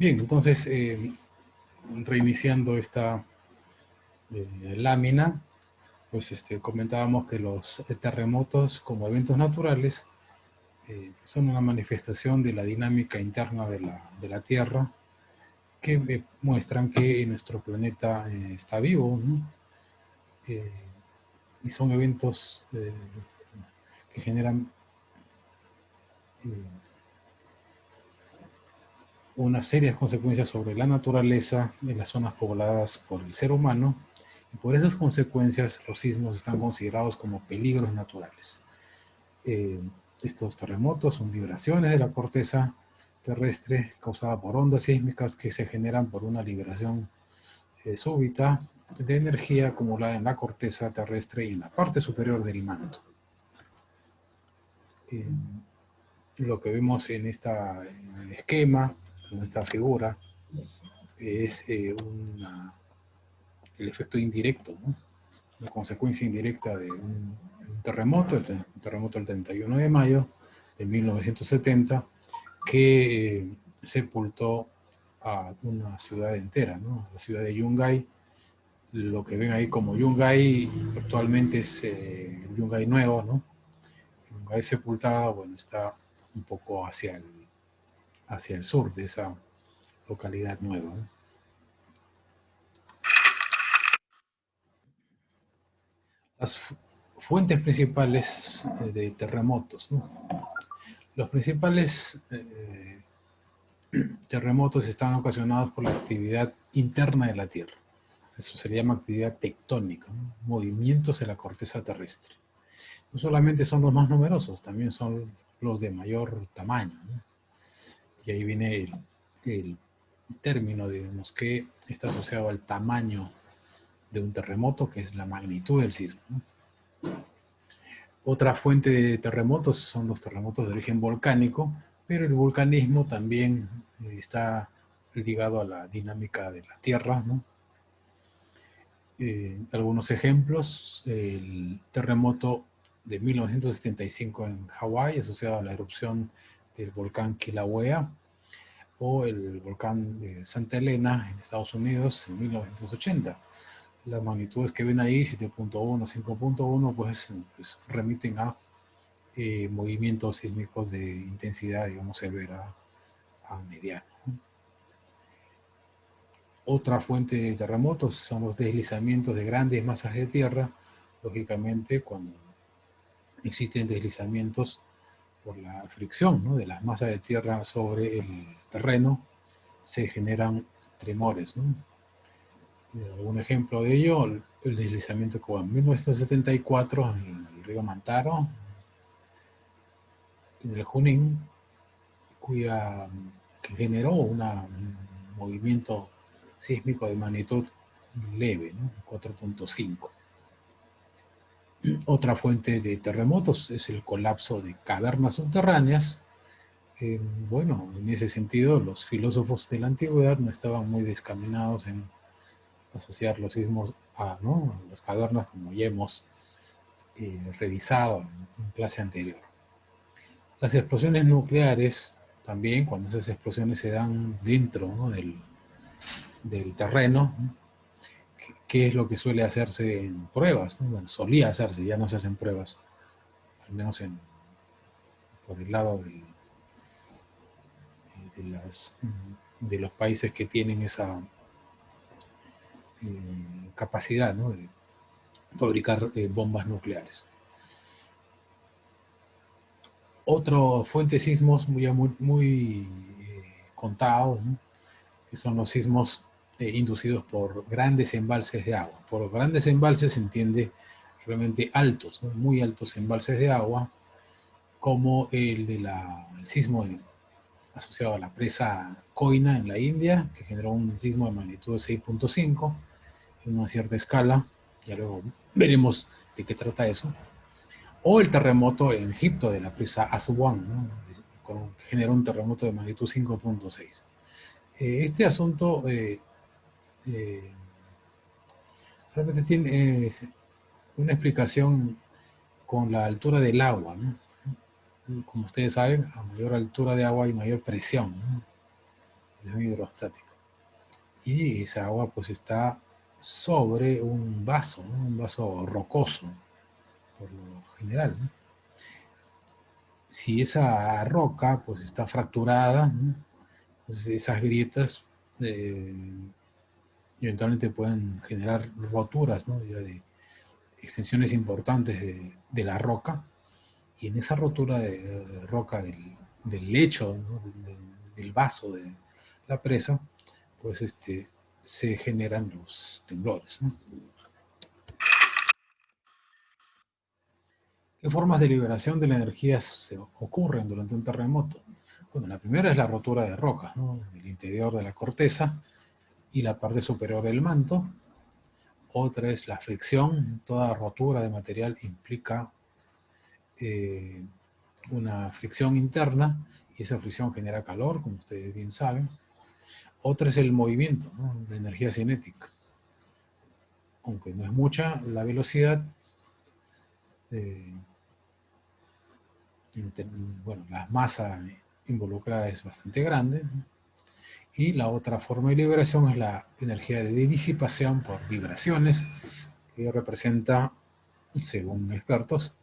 Bien, entonces, reiniciando esta lámina, pues comentábamos que los terremotos como eventos naturales son una manifestación de la dinámica interna de la Tierra que muestran que nuestro planeta está vivo, ¿no? Eh, y son eventos que generan unas serias consecuencias sobre la naturaleza en las zonas pobladas por el ser humano, y por esas consecuencias los sismos están considerados como peligros naturales. Eh, Estos terremotos son vibraciones de la corteza terrestre causadas por ondas sísmicas que se generan por una liberación súbita de energía acumulada en la corteza terrestre y en la parte superior del manto. Eh, lo que vemos en el esquema, en esta figura, es el efecto indirecto, ¿no? La consecuencia indirecta de un terremoto, el terremoto del 31 de mayo de 1970, que sepultó a una ciudad entera, ¿no? La ciudad de Yungay. Lo que ven ahí como Yungay actualmente es el Yungay nuevo, ¿no? Yungay sepultada, bueno, está un poco hacia el sur de esa localidad nueva, ¿no? Las fuentes principales de terremotos, ¿no? Los principales terremotos están ocasionados por la actividad interna de la Tierra. Eso se le llama actividad tectónica, ¿no? Movimientos de la corteza terrestre. No solamente son los más numerosos, también son los de mayor tamaño, ¿no? Y ahí viene el término, digamos, que está asociado al tamaño de un terremoto, que es la magnitud del sismo, ¿no? Otra fuente de terremotos son los terremotos de origen volcánico, pero el volcanismo también está ligado a la dinámica de la Tierra, ¿no? Algunos ejemplos: el terremoto de 1975 en Hawái, asociado a la erupción del volcán Kilauea, o el volcán de Santa Elena en Estados Unidos en 1980. Las magnitudes que ven ahí, 7.1, 5.1, pues remiten a movimientos sísmicos de intensidad, digamos, severa a mediana. Otra fuente de terremotos son los deslizamientos de grandes masas de tierra. Lógicamente, cuando existen deslizamientos por la fricción, ¿no?, de las masas de tierra sobre el terreno, se generan tremores, ¿no? Un ejemplo de ello, el deslizamiento que hubo en 1974 en el río Mantaro, en el Junín, que generó un movimiento sísmico de magnitud leve, ¿no? 4.5. Otra fuente de terremotos es el colapso de cavernas subterráneas. Bueno, en ese sentido, los filósofos de la antigüedad no estaban muy descaminados en asociar los sismos a, ¿no?, las cavernas, como ya hemos revisado en clase anterior. Las explosiones nucleares, también, cuando esas explosiones se dan dentro, ¿no?, del terreno, ¿no?, ¿qué es lo que suele hacerse en pruebas, ¿no? Bueno, solía hacerse, ya no se hacen pruebas, al menos por el lado de los países que tienen esa capacidad, ¿no?, de fabricar bombas nucleares. Otra fuente de sismos muy contados, ¿no?, que son los sismos inducidos por grandes embalses de agua. Por grandes embalses se entiende realmente altos, ¿no?, muy altos embalses de agua, como el sismo asociado a la presa Koina en la India, que generó un sismo de magnitud de 6.5 en una cierta escala. Ya luego veremos de qué trata eso. O el terremoto en Egipto de la presa Aswan, ¿no?, que generó un terremoto de magnitud 5.6. Este asunto realmente tiene una explicación con la altura del agua, ¿no? Como ustedes saben, a mayor altura de agua hay mayor presión, ¿no? presión hidrostática. Y esa agua pues está sobre un vaso, ¿no? Un vaso rocoso, por lo general, ¿no? Si esa roca pues está fracturada, ¿no? Pues esas grietas eh, eventualmente pueden generar roturas, ¿no? Ya de extensiones importantes de la roca, y en esa rotura de roca del lecho, ¿no? del vaso de la presa, pues se generan los temblores, ¿no? ¿Qué formas de liberación de la energía se ocurren durante un terremoto? Bueno, la primera es la rotura de rocas, ¿no? Del interior de la corteza y la parte superior del manto. Otra es la fricción. Toda rotura de material implica eh, una fricción interna, y esa fricción genera calor, como ustedes bien saben. Otra es el movimiento, ¿no? La energía cinética. Aunque no es mucha, la velocidad, eh, bueno, la masa involucrada es bastante grande, ¿no? Y la otra forma de liberación es la energía de disipación por vibraciones, que representa, según expertos,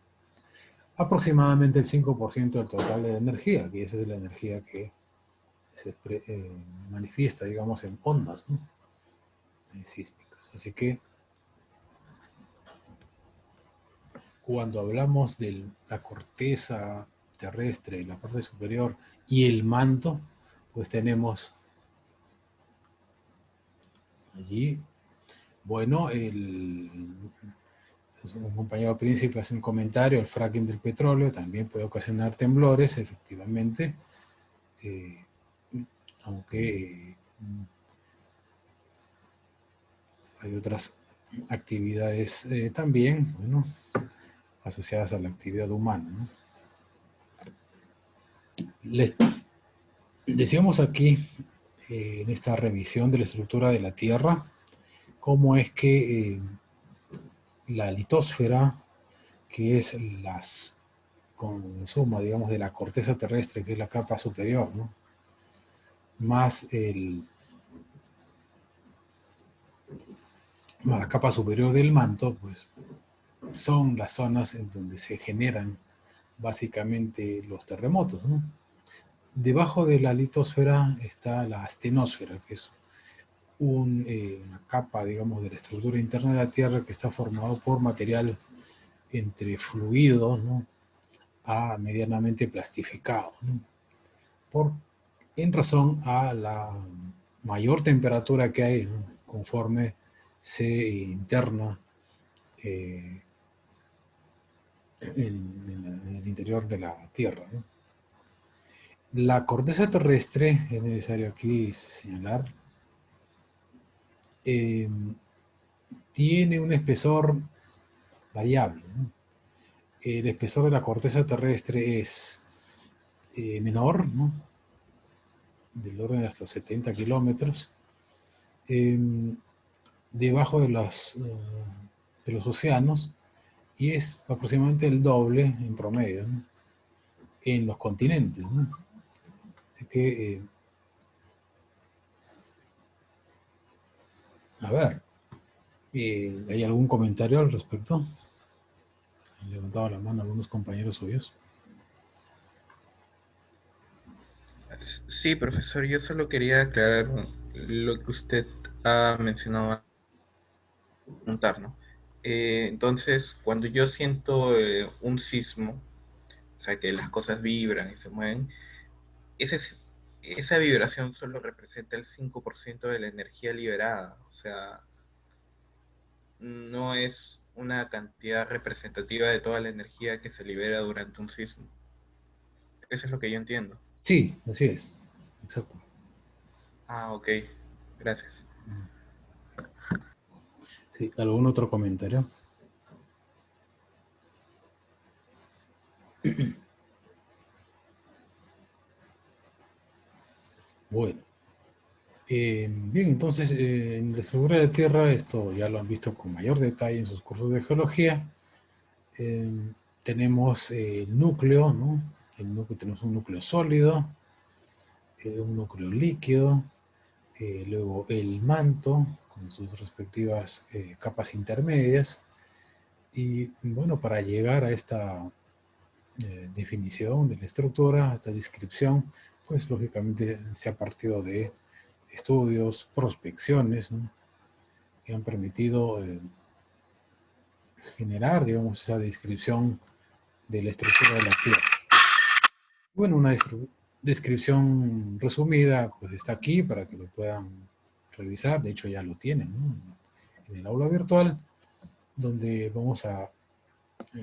aproximadamente el 5% del total de la energía, y esa es la energía que se manifiesta, digamos, en ondas, ¿no? Sísmicas. Así que cuando hablamos de la corteza terrestre, la parte superior y el manto, pues tenemos allí, bueno, un compañero príncipe hace un comentario: el fracking del petróleo también puede ocasionar temblores, efectivamente, eh, aunque hay otras actividades también, bueno, asociadas a la actividad humana, ¿no? Les decíamos aquí, en esta revisión de la estructura de la Tierra, cómo es que la litosfera, que es con suma, digamos, de la corteza terrestre, que es la capa superior, ¿no? Más la capa superior del manto, pues son las zonas en donde se generan básicamente los terremotos, ¿no? Debajo de la litosfera está la astenosfera, que es una capa, digamos, de la estructura interna de la Tierra, que está formado por material entre fluido, ¿no? A medianamente plastificado, ¿no? En razón a la mayor temperatura que hay, ¿no? Conforme se interna eh, en el interior de la Tierra, ¿no? La corteza terrestre, es necesario aquí señalar, eh, tiene un espesor variable, ¿no? El espesor de la corteza terrestre es menor, ¿no? Del orden de hasta 70 kilómetros, eh, debajo de los océanos, y es aproximadamente el doble en promedio, ¿no? En los continentes, ¿no? Así que, a ver, ¿hay algún comentario al respecto? Han levantado la mano algunos compañeros suyos. Sí, profesor, yo solo quería aclarar lo que usted ha mencionado preguntar, ¿no? Entonces, cuando yo siento un sismo, o sea, que las cosas vibran y se mueven, ese, esa vibración solo representa el 5% de la energía liberada, o sea, no es una cantidad representativa de toda la energía que se libera durante un sismo. Eso es lo que yo entiendo. Sí, así es. Exacto. Ah, ok, gracias. Sí, ¿algún otro comentario? Bueno. Bien, entonces, en la estructura de la Tierra, esto ya lo han visto con mayor detalle en sus cursos de geología. Eh, Tenemos el núcleo, ¿no? El núcleo, tenemos un núcleo sólido, un núcleo líquido, luego el manto con sus respectivas capas intermedias. Y bueno, para llegar a esta definición de la estructura, a esta descripción, pues lógicamente se ha partido de estudios, prospecciones, ¿no?, que han permitido generar, digamos, esa descripción de la estructura de la Tierra. Bueno, una descripción resumida, pues está aquí para que lo puedan revisar. De hecho, ya lo tienen, ¿no?, en el aula virtual, donde vamos a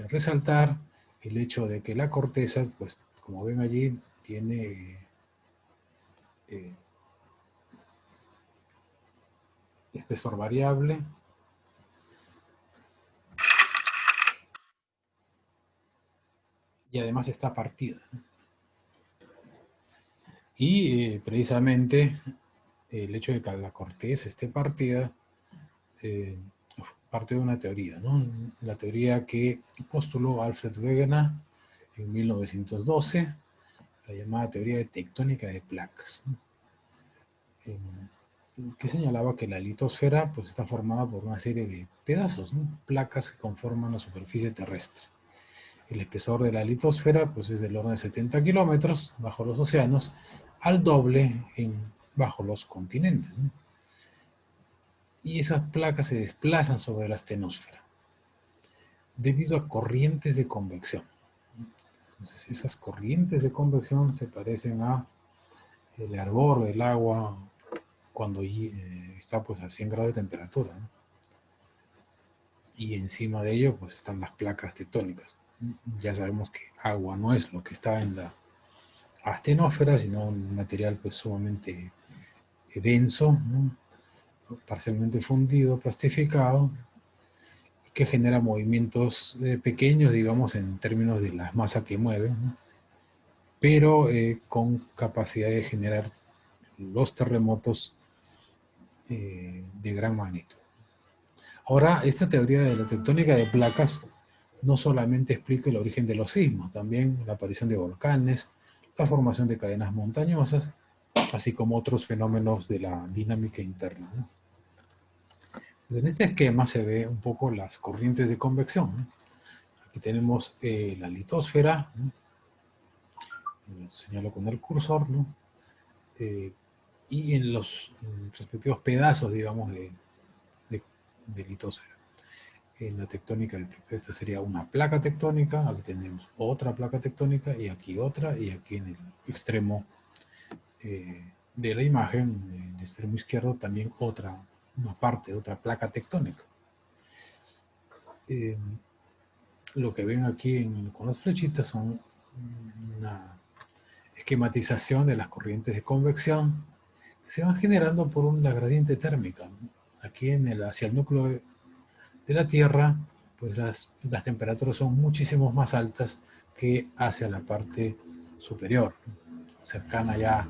resaltar el hecho de que la corteza, pues como ven allí, tiene eh, espesor variable, y además está partida. Y precisamente el hecho de que la corteza esté partida parte de una teoría, ¿no? La teoría que postuló Alfred Wegener en 1912, la llamada teoría de tectónica de placas, ¿no?, que señalaba que la litosfera pues está formada por una serie de pedazos, ¿no?, placas que conforman la superficie terrestre. El espesor de la litosfera pues es del orden de 70 kilómetros bajo los océanos, al doble bajo los continentes, ¿no? Y esas placas se desplazan sobre la astenosfera debido a corrientes de convección. Entonces, esas corrientes de convección se parecen a el hervor del agua cuando está pues a 100 grados de temperatura, ¿no?, y encima de ello pues están las placas tectónicas. Ya sabemos que agua no es lo que está en la astenosfera, sino un material pues sumamente denso, ¿no?, parcialmente fundido, plastificado, que genera movimientos pequeños, digamos, en términos de la masa que mueve, ¿no?, pero con capacidad de generar los terremotos de gran magnitud. Ahora, esta teoría de la tectónica de placas no solamente explica el origen de los sismos, también la aparición de volcanes, la formación de cadenas montañosas, así como otros fenómenos de la dinámica interna, ¿no? Pues en este esquema se ve un poco las corrientes de convección, ¿no? Aquí tenemos la litosfera, ¿no?, lo señalo con el cursor, ¿no?, y en los respectivos pedazos, digamos, de litosfera. En la tectónica, esto sería una placa tectónica, aquí tenemos otra placa tectónica, y aquí otra, y aquí en el extremo de la imagen, en el extremo izquierdo, también una parte de otra placa tectónica. Lo que ven aquí con las flechitas son una esquematización de las corrientes de convección que se van generando por la gradiente térmica, ¿no? Aquí hacia el núcleo de la Tierra, pues las temperaturas son muchísimo más altas que hacia la parte superior, cercana ya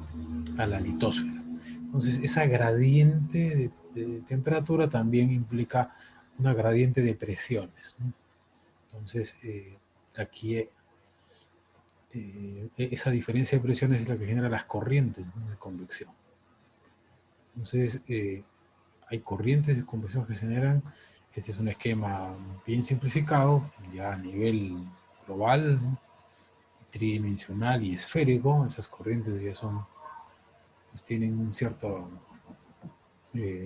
a la litosfera. Entonces, esa gradiente de temperatura también implica una gradiente de presiones, ¿no? Entonces, aquí esa diferencia de presiones es la que genera las corrientes, ¿no?, de convección. Entonces, hay corrientes de convección que se generan. Este es un esquema bien simplificado, ya a nivel global, ¿no?, tridimensional y esférico. Esas corrientes ya pues tienen un cierto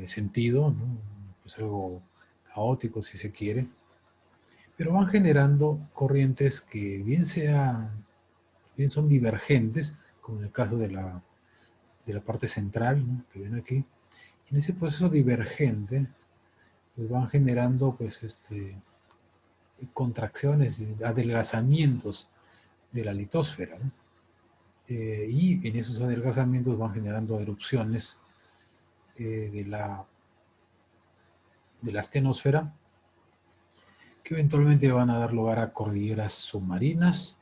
sentido, ¿no?, pues algo caótico si se quiere, pero van generando corrientes que bien son divergentes, como en el caso de la parte central, ¿no?, que ven aquí. En ese proceso divergente pues van generando pues contracciones, adelgazamientos de la litosfera, ¿no? Y en esos adelgazamientos van generando erupciones de la astenosfera, que eventualmente van a dar lugar a cordilleras submarinas,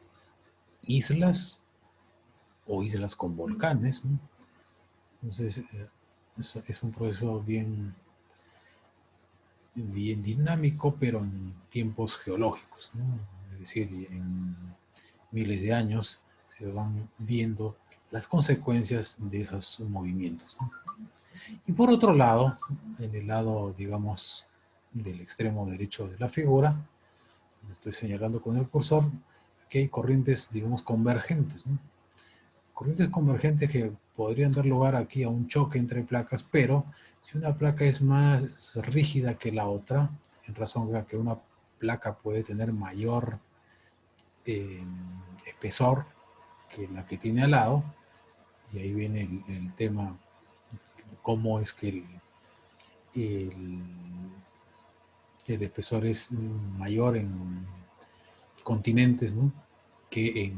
islas o islas con volcanes, ¿no? Entonces, es un proceso bien dinámico, pero en tiempos geológicos, ¿no? Es decir, en miles de años se van viendo las consecuencias de esos movimientos, ¿no? Y por otro lado, en el lado, digamos, del extremo derecho de la figura, donde estoy señalando con el cursor, aquí hay corrientes, digamos, convergentes, ¿no? Corrientes convergentes que podrían dar lugar aquí a un choque entre placas, pero si una placa es más rígida que la otra, en razón de que una placa puede tener mayor eh, espesor que la que tiene al lado, y ahí viene el tema de cómo es que el, el espesor es mayor en continentes, ¿no?, que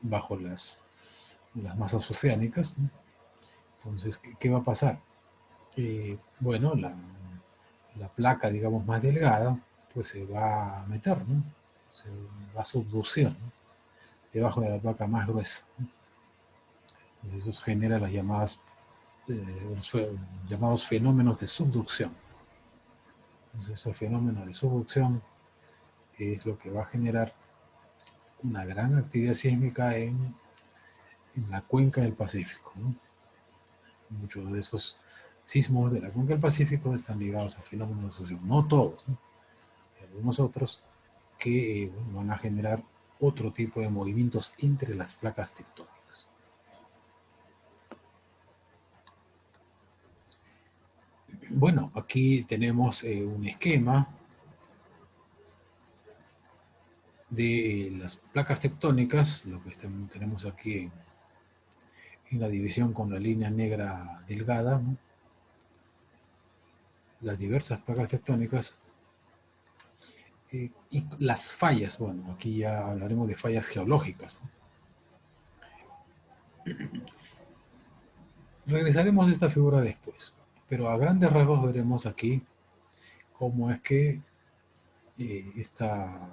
bajo las masas oceánicas, ¿no? Entonces, ¿qué va a pasar? Bueno, la placa, digamos, más delgada, pues se va a meter, ¿no? Se va a subducir, ¿no?, debajo de la placa más gruesa, ¿no? Entonces, eso genera las llamadas, los llamados fenómenos de subducción. Entonces, ese fenómeno de subducción es lo que va a generar una gran actividad sísmica en la cuenca del Pacífico, ¿no? Muchos de esos sismos de la cuenca del Pacífico están ligados a fenómenos de subducción, no todos, ¿no? Hay algunos otros que bueno, van a generar otro tipo de movimientos entre las placas tectónicas. Bueno, aquí tenemos un esquema de las placas tectónicas, lo que tenemos aquí en la división con la línea negra delgada, ¿no?, las diversas placas tectónicas y las fallas. Bueno, aquí ya hablaremos de fallas geológicas, ¿no? Regresaremos a esta figura después, pero a grandes rasgos veremos aquí cómo es que esta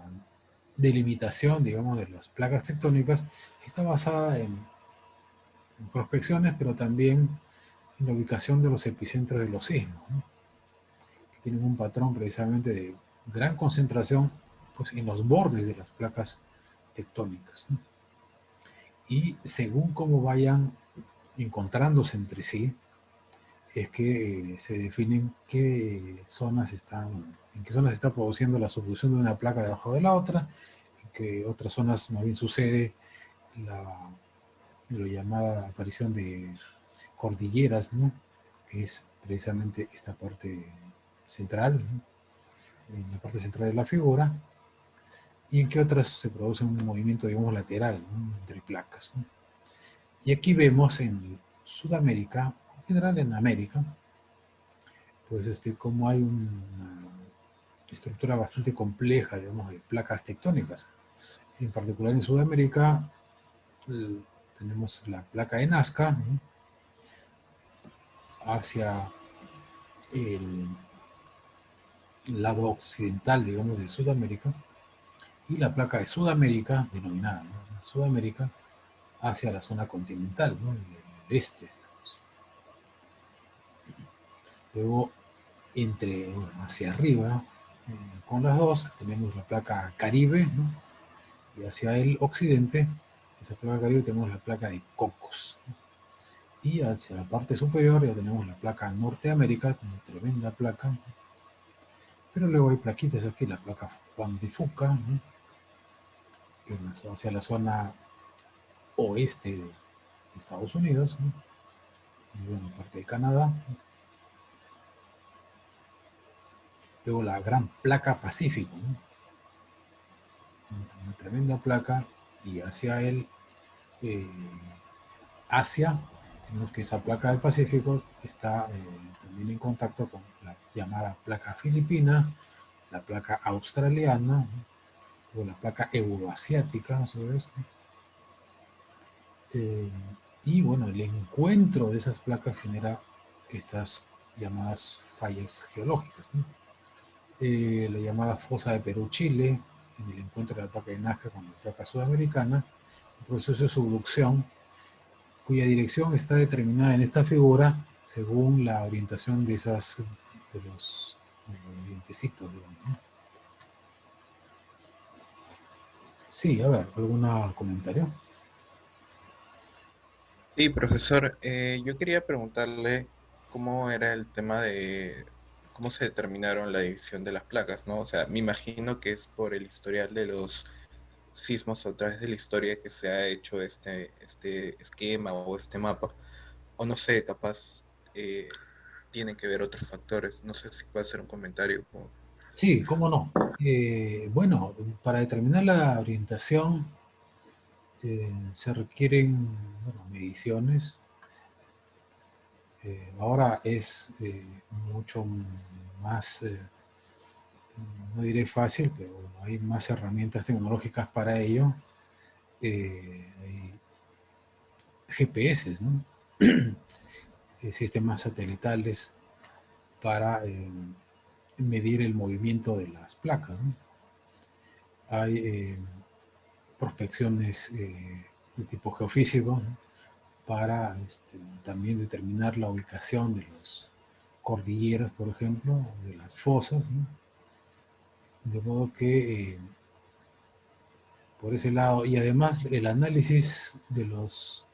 delimitación, digamos, de las placas tectónicas está basada en prospecciones, pero también en la ubicación de los epicentros de los sismos, ¿no?, que tienen un patrón precisamente de gran concentración, pues, en los bordes de las placas tectónicas, ¿no? Y según cómo vayan encontrándose entre sí, es que se definen qué zonas están, en qué zonas se está produciendo la subducción de una placa debajo de la otra, en qué otras zonas más bien sucede lo llamada aparición de cordilleras, ¿no?, que es precisamente esta parte central, ¿no?, en la parte central de la figura, y en qué otras se produce un movimiento, digamos, lateral, ¿no?, entre placas, ¿no? Y aquí vemos en Sudamérica, en general en América, pues como hay una estructura bastante compleja, digamos, de placas tectónicas. En particular en Sudamérica tenemos la placa de Nazca, ¿no?, hacia el lado occidental, digamos, de Sudamérica, y la placa de Sudamérica, denominada, ¿no?, Sudamérica, hacia la zona continental, ¿no?, el este, digamos. Luego, hacia arriba, con las dos, tenemos la placa Caribe, ¿no?, y hacia el occidente, esa placa Caribe, tenemos la placa de Cocos, ¿no? Y hacia la parte superior ya tenemos la placa Norteamérica, una tremenda placa, ¿no?, pero luego hay plaquitas aquí, la placa Juan de Fuca, ¿no?, hacia la zona oeste de Estados Unidos, ¿no?, y bueno, parte de Canadá, ¿no? Luego la gran placa Pacífico, ¿no?, una tremenda placa, y hacia el eh, Asia, tenemos que esa placa del Pacífico está también en contacto con la llamada placa filipina, la placa australiana, ¿no?, o la placa euroasiática, a su vez, ¿no? Eh, y bueno, el encuentro de esas placas genera estas llamadas fallas geológicas, ¿no? La llamada fosa de Perú-Chile, en el encuentro de la placa de Nazca con la placa sudamericana, un proceso de subducción cuya dirección está determinada en esta figura según la orientación de los dientecitos, digamos, ¿no? Sí, a ver, ¿algún comentario? Sí, profesor, yo quería preguntarle cómo era el tema de cómo se determinaron la división de las placas, ¿no? O sea, me imagino que es por el historial de los sismos a través de la historia que se ha hecho este esquema o este mapa, o no sé, capaz tienen que ver otros factores, no sé si puede hacer un comentario. Sí, cómo no. Bueno, para determinar la orientación se requieren, bueno, mediciones. Ahora es mucho más, no diré fácil, pero bueno, hay más herramientas tecnológicas para ello. Hay GPS, ¿no? Sistemas satelitales para medir el movimiento de las placas, ¿no? Hay prospecciones de tipo geofísico, ¿no? Para también determinar la ubicación de las cordilleras, por ejemplo, de las fosas, ¿no? De modo que por ese lado, y además el análisis de los,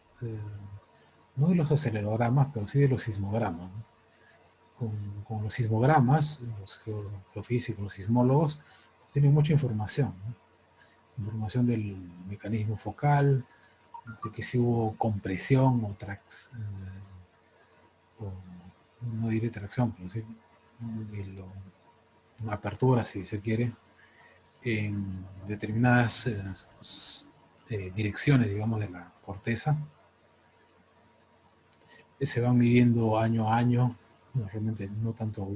no de los acelerogramas, pero sí de los sismogramas, ¿no? Con los sismogramas, los geofísicos, los sismólogos, tienen mucha información, ¿no? Información del mecanismo focal, de que si hubo compresión o, o no diré tracción, pero sí una apertura, si se quiere, en determinadas direcciones, digamos, de la corteza. Se van midiendo año a año, no, realmente no tanto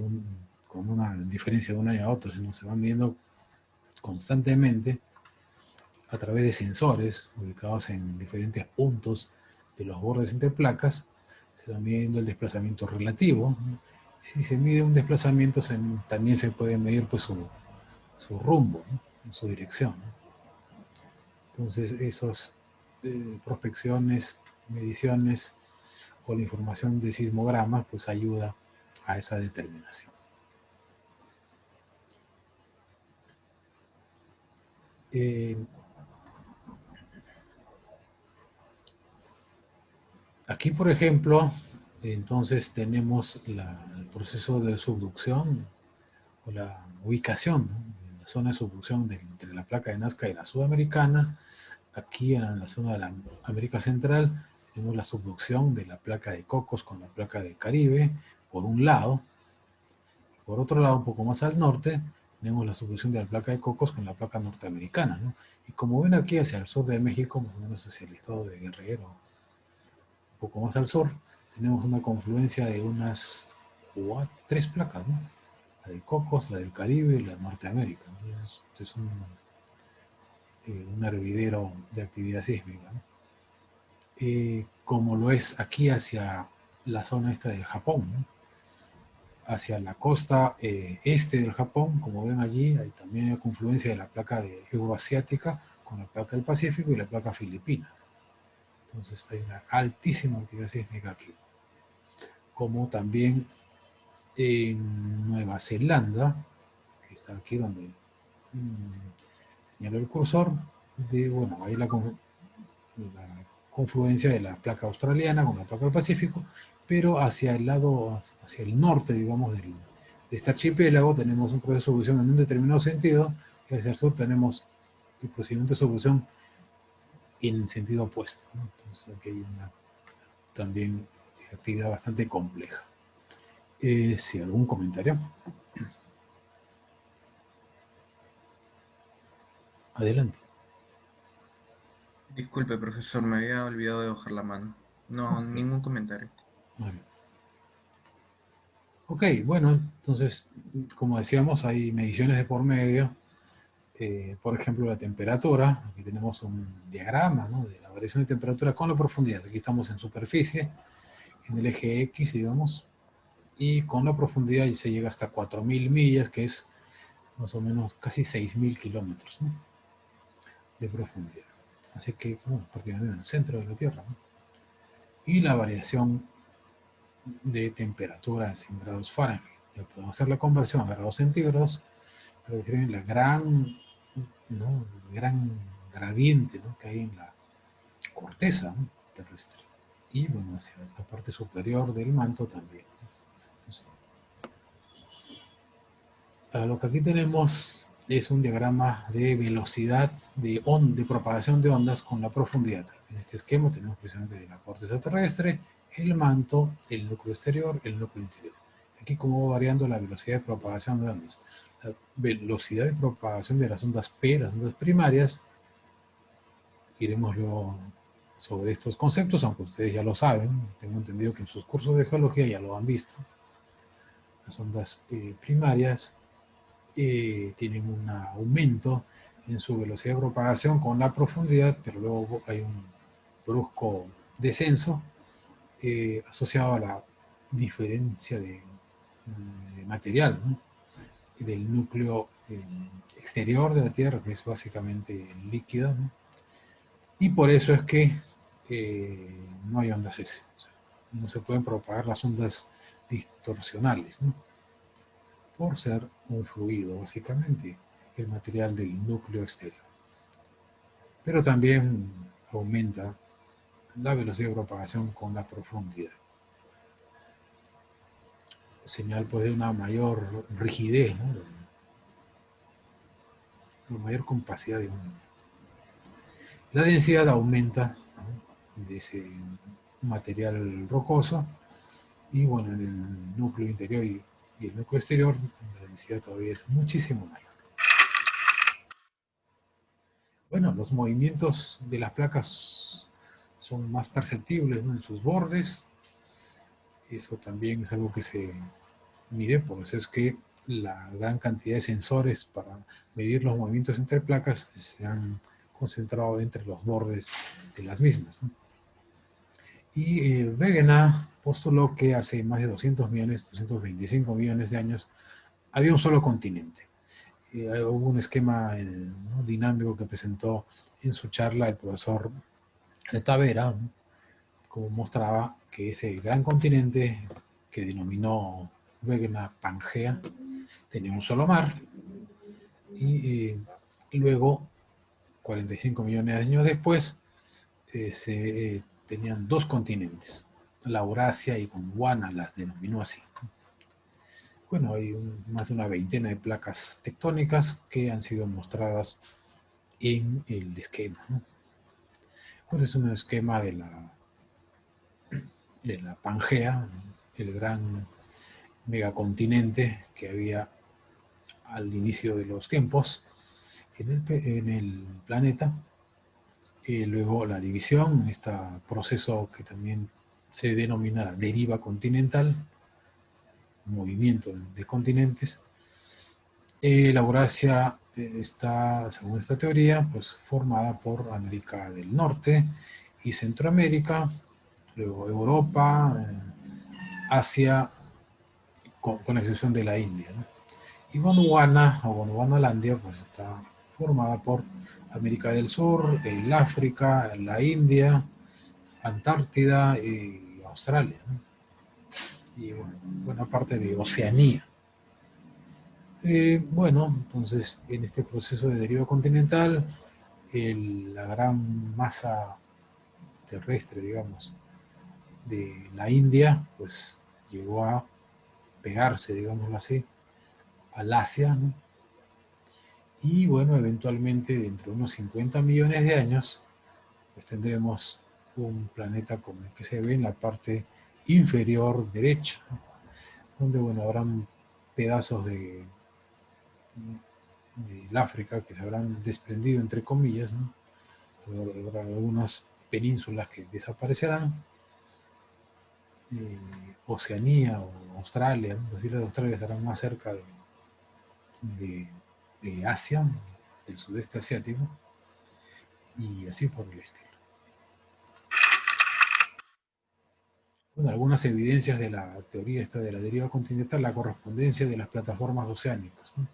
con una diferencia de un año a otro, sino se van midiendo constantemente a través de sensores ubicados en diferentes puntos de los bordes entre placas. Se va midiendo el desplazamiento relativo. Si se mide un desplazamiento, también se puede medir pues, su rumbo, ¿no? Su dirección, ¿no? Entonces, esas prospecciones, mediciones o la información de sismogramas, pues ayuda a esa determinación. Eh, Aquí, por ejemplo, entonces tenemos el proceso de subducción o la ubicación, ¿no? En la zona de subducción entre la placa de Nazca y la sudamericana. Aquí en la zona de la América Central tenemos la subducción de la placa de Cocos con la placa de Caribe, por un lado. Por otro lado, un poco más al norte, tenemos la subducción de la placa de Cocos con la placa norteamericana, ¿no? Y como ven aquí hacia el sur de México, más o menos hacia el estado de Guerrero, un poco más al sur, tenemos una confluencia de unas tres placas, ¿no? La de Cocos, la del Caribe y la de Norteamérica. Entonces, este es un hervidero de actividad sísmica, ¿no? Como lo es aquí hacia la zona esta del Japón, ¿no? Hacia la costa este del Japón, como ven allí, hay también una confluencia de la placa euroasiática con la placa del Pacífico y la placa filipina. Entonces hay una altísima actividad sísmica aquí. Como también en Nueva Zelanda, que está aquí donde señala el cursor, bueno, ahí la confluencia de la placa australiana con la placa del Pacífico, pero hacia el lado, hacia el norte, digamos, de este archipiélago tenemos un proceso de solución en un determinado sentido, y hacia el sur tenemos el procedimiento de solución en sentido opuesto, ¿no? Entonces aquí hay una también actividad bastante compleja. Si algún comentario, adelante. Disculpe, profesor, me había olvidado de bajar la mano. No, Ok, ningún comentario. muy bien. Ok, bueno, entonces, como decíamos, hay mediciones de por medio. Por ejemplo, la temperatura. Aquí tenemos un diagrama, ¿no? De la variación de temperatura con la profundidad. Aquí estamos en superficie, en el eje X, digamos, y con la profundidad se llega hasta 4.000 millas, que es más o menos casi 6.000 kilómetros, ¿no? De profundidad. Así que, bueno, prácticamente en el centro de la Tierra, ¿no? Y la variación de temperatura en grados Fahrenheit. Ya podemos hacer la conversión a grados centígrados, pero tienen la gran, ¿no? El gran gradiente, ¿no? Que hay en la corteza, ¿no? Terrestre. y bueno, hacia la parte superior del manto también. Entonces, lo que aquí tenemos es un diagrama de velocidad de propagación de ondas con la profundidad. En este esquema tenemos precisamente la corteza terrestre, el manto, el núcleo exterior, el núcleo interior. Aquí como va variando la velocidad de propagación de ondas. La velocidad de propagación de las ondas P, las ondas primarias, iremos luego sobre estos conceptos, aunque ustedes ya lo saben, tengo entendido que en sus cursos de geología ya lo han visto. Las ondas primarias tienen un aumento en su velocidad de propagación con la profundidad, pero luego hay un brusco descenso asociado a la diferencia de material, ¿no? Del núcleo exterior de la Tierra, que es básicamente líquido, ¿no? Y por eso es que no hay ondas S. O sea, no se pueden propagar las ondas distorsionales, ¿no? Por ser un fluido, básicamente, el material del núcleo exterior. Pero también aumenta la velocidad de propagación con la profundidad. Señal pues de una mayor rigidez, ¿no? De mayor compacidad de un... La densidad aumenta, ¿no? De ese material rocoso y bueno, en el núcleo interior y el núcleo exterior la densidad todavía es muchísimo mayor. Bueno, los movimientos de las placas son más perceptibles, ¿no? En sus bordes. Eso también es algo que se mide, por eso es que la gran cantidad de sensores para medir los movimientos entre placas se han concentrado entre los bordes de las mismas, ¿no? Y Wegener postuló que hace más de 200 millones, 225 millones de años, había un solo continente. Hubo un esquema ¿no? dinámico que presentó en su charla el profesor Tavera, ¿no? Como mostraba que ese gran continente que denominó Wegener Pangea tenía un solo mar y luego, 45 millones de años después, tenían dos continentes, la Eurasia y Gondwana las denominó así. Bueno, hay más de una veintena de placas tectónicas que han sido mostradas en el esquema, ¿no? Pues es un esquema de la Pangea, el gran megacontinente que había al inicio de los tiempos en el planeta. Luego la división, este proceso que también se denomina deriva continental, movimiento de continentes. La Eurasia está, según esta teoría, pues formada por América del Norte y Centroamérica, luego Europa, Asia, con la excepción de la India, ¿no? Y Gondwana o Gondwanalandia pues está formada por América del Sur, el África, la India, Antártida y Australia, ¿no? Y bueno, buena parte de Oceanía. Bueno, entonces en este proceso de deriva continental, la gran masa terrestre, digamos, de la India, pues llegó a pegarse, digámoslo así, al Asia, ¿no? Y bueno, eventualmente dentro de unos 50 millones de años, pues tendremos un planeta como el que se ve en la parte inferior derecha, ¿no? Donde bueno, habrán pedazos del África que se habrán desprendido entre comillas, ¿no? Habrá algunas penínsulas que desaparecerán, Oceanía o Australia, ¿no? Las islas de Australia estarán más cerca de, de Asia, del sudeste asiático, y así por el estilo. Bueno, algunas evidencias de la teoría esta de la deriva continental, la correspondencia de las plataformas oceánicas, ¿no?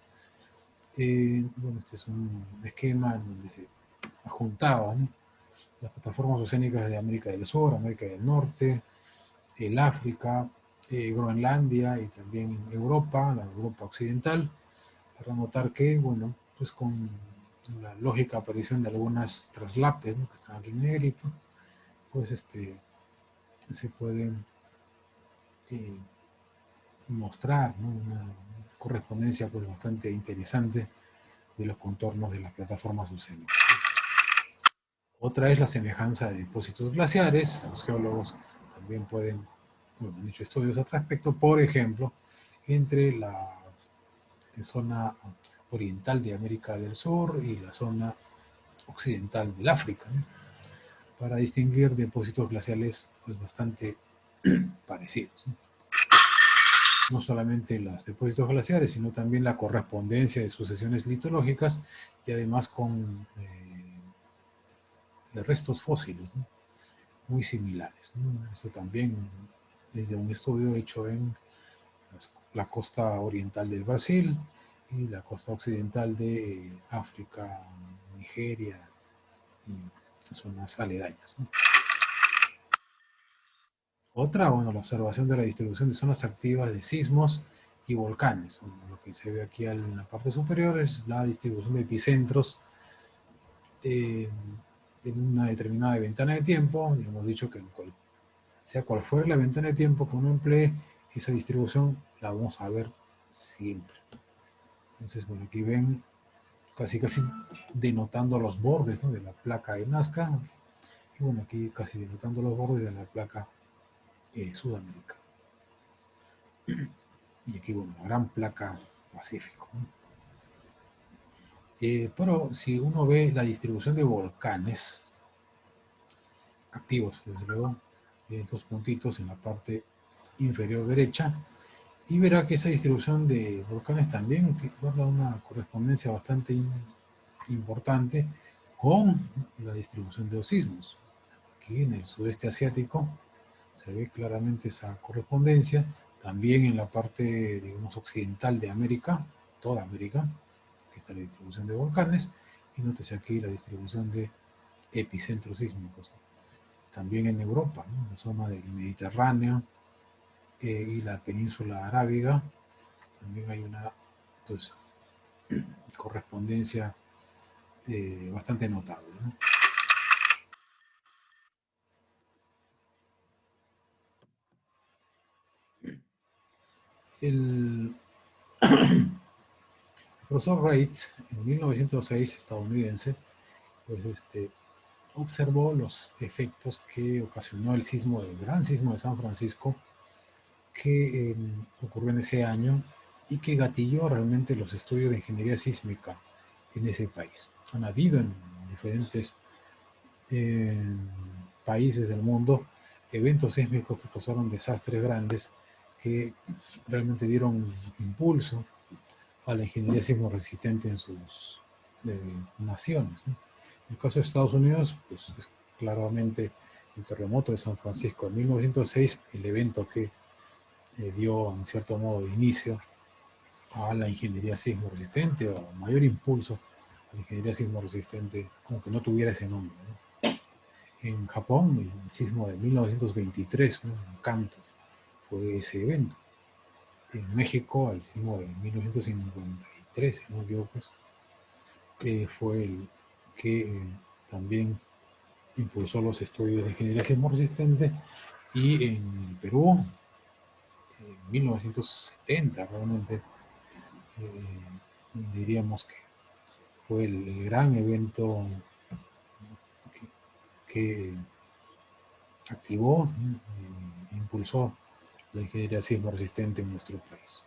Bueno, este es un esquema en donde se juntaban, ¿no? Las plataformas oceánicas de América del Sur, América del Norte, el África, Groenlandia y también Europa, la Europa occidental, para notar que, bueno, pues con la lógica aparición de algunas traslapes, ¿no? Que están aquí en negrito, pues se pueden mostrar, ¿no? Una correspondencia pues, bastante interesante de los contornos de las plataformas oceánicas. Otra es la semejanza de depósitos glaciares. Los geólogos también pueden, bueno, han hecho estudios al respecto, por ejemplo, entre la zona oriental de América del Sur y la zona occidental del África, ¿no? Para distinguir depósitos glaciales pues, bastante parecidos, ¿no? No solamente los depósitos glaciares, sino también la correspondencia de sucesiones litológicas y además con restos fósiles, ¿no? Muy similares, ¿no? Esto también desde un estudio hecho en la costa oriental del Brasil y la costa occidental de África, Nigeria y zonas aledañas, ¿no? Otra, bueno, la observación de la distribución de zonas activas de sismos y volcanes. Bueno, lo que se ve aquí en la parte superior es la distribución de epicentros en una determinada ventana de tiempo. Y hemos dicho que sea cual fuera la ventana de tiempo que uno emplee, esa distribución la vamos a ver siempre. Entonces, bueno, aquí ven casi denotando los bordes, ¿no? De la placa de Nazca. Y bueno, aquí casi denotando los bordes de la placa Sudamericana. Y aquí, bueno, la gran placa Pacífico, ¿no? Pero si uno ve la distribución de volcanes activos, desde luego, estos puntitos en la parte inferior derecha, y verá que esa distribución de volcanes también guarda una correspondencia bastante importante con la distribución de los sismos. Aquí en el sudeste asiático se ve claramente esa correspondencia, también en la parte, digamos, occidental de América, toda América, que está la distribución de volcanes, y nótese aquí la distribución de epicentros sísmicos. También en Europa, ¿no? En la zona del Mediterráneo y la península arábiga, también hay una pues, correspondencia bastante notable, ¿no? El profesor Wright, en 1906, estadounidense, pues observó los efectos que ocasionó el gran sismo de San Francisco, que ocurrió en ese año y que gatilló realmente los estudios de ingeniería sísmica en ese país. Han habido en diferentes países del mundo eventos sísmicos que causaron desastres grandes que realmente dieron impulso a la ingeniería sismo resistente en sus naciones, ¿no? En el caso de Estados Unidos, pues es claramente el terremoto de San Francisco en 1906, el evento que dio en cierto modo inicio a la ingeniería sismo resistente o mayor impulso a la ingeniería sismo resistente, aunque no tuviera ese nombre, ¿no? En Japón, el sismo de 1923, ¿no? En Kanto, fue ese evento. En México, el sismo de 1953, si no me equivoco, pues, fue el que también impulsó los estudios de ingeniería sismo resistente. Y en el Perú, en 1970, realmente, diríamos que fue el gran evento que activó e impulsó la ingeniería sismo resistente en nuestro país.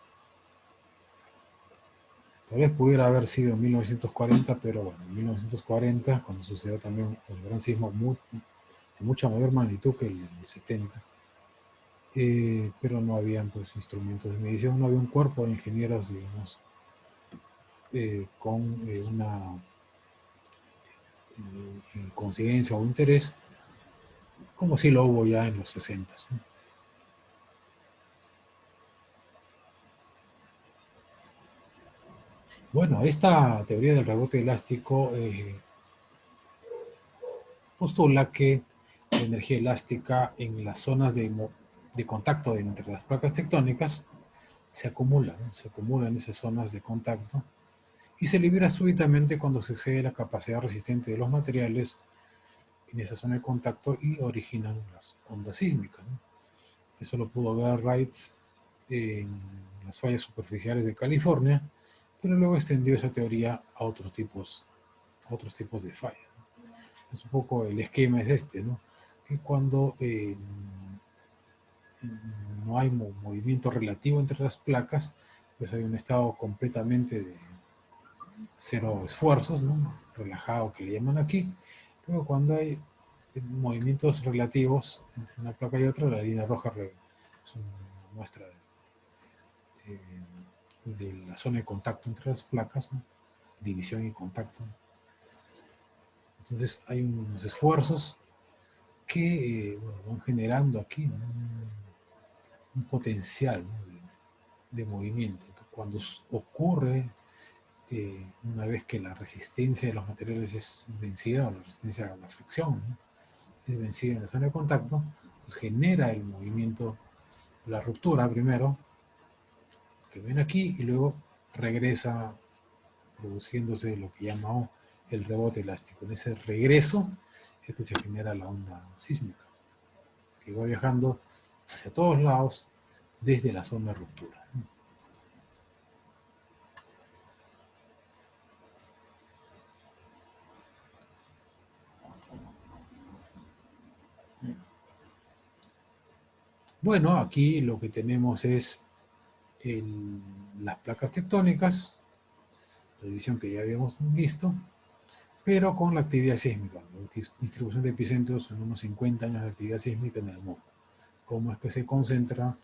Tal vez pudiera haber sido en 1940, pero bueno, en 1940, cuando sucedió también el gran sismo de mucha mayor magnitud que el 70, pero no habían pues, instrumentos de medición, no había un cuerpo de ingenieros, digamos, con una conciencia o interés, como sí lo hubo ya en los 60, ¿no? Bueno, esta teoría del rebote elástico postula que la energía elástica en las zonas de contacto entre las placas tectónicas se acumula, ¿no? Se acumula en esas zonas de contacto y se libera súbitamente cuando se excede la capacidad resistente de los materiales en esa zona de contacto y originan las ondas sísmicas, ¿no? Eso lo pudo ver Wright en las fallas superficiales de California, pero luego extendió esa teoría a otros tipos de fallas, ¿no? Es un poco el esquema es este, ¿no? Que cuando no hay movimiento relativo entre las placas, pues hay un estado completamente de cero esfuerzos, ¿no? Relajado que le llaman aquí. Luego cuando hay movimientos relativos entre una placa y otra, la línea roja es una muestra de la zona de contacto entre las placas, ¿no? División y contacto. Entonces hay unos esfuerzos que bueno, van generando aquí, ¿no? un potencial, ¿no? de movimiento. Cuando ocurre, una vez que la resistencia de los materiales es vencida, o la resistencia a la fricción, ¿no? es vencida en la zona de contacto, pues genera el movimiento, la ruptura primero, que ven aquí, y luego regresa produciéndose lo que llamamos el rebote elástico. En ese regreso es que se genera la onda sísmica, que va viajando hacia todos lados desde la zona de ruptura. Bueno, aquí lo que tenemos es las placas tectónicas, la división que ya habíamos visto, pero con la actividad sísmica, la distribución de epicentros en unos 50 años de actividad sísmica en el mundo. Cómo es que se concentra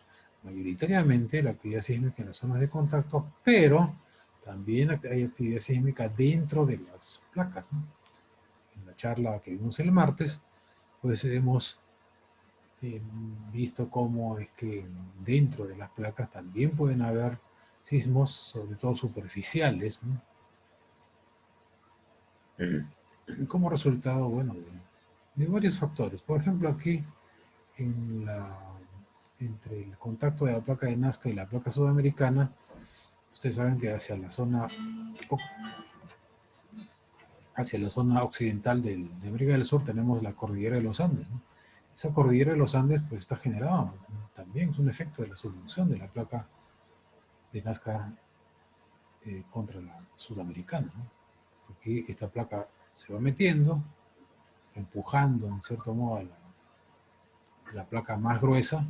mayoritariamente la actividad sísmica en las zonas de contacto, pero también hay actividad sísmica dentro de las placas, ¿no? En la charla que vimos el martes, pues hemos visto cómo es que dentro de las placas también pueden haber sismos, sobre todo superficiales, ¿no? Como resultado, bueno, de varios factores. Por ejemplo, aquí entre el contacto de la placa de Nazca y la placa sudamericana, ustedes saben que hacia la zona occidental de América del Sur tenemos la cordillera de los Andes, ¿no? Esa cordillera de los Andes pues está generada, ¿no? También es un efecto de la subducción de la placa de Nazca contra la sudamericana, ¿no? Porque esta placa se va metiendo, empujando en cierto modo a la placa más gruesa,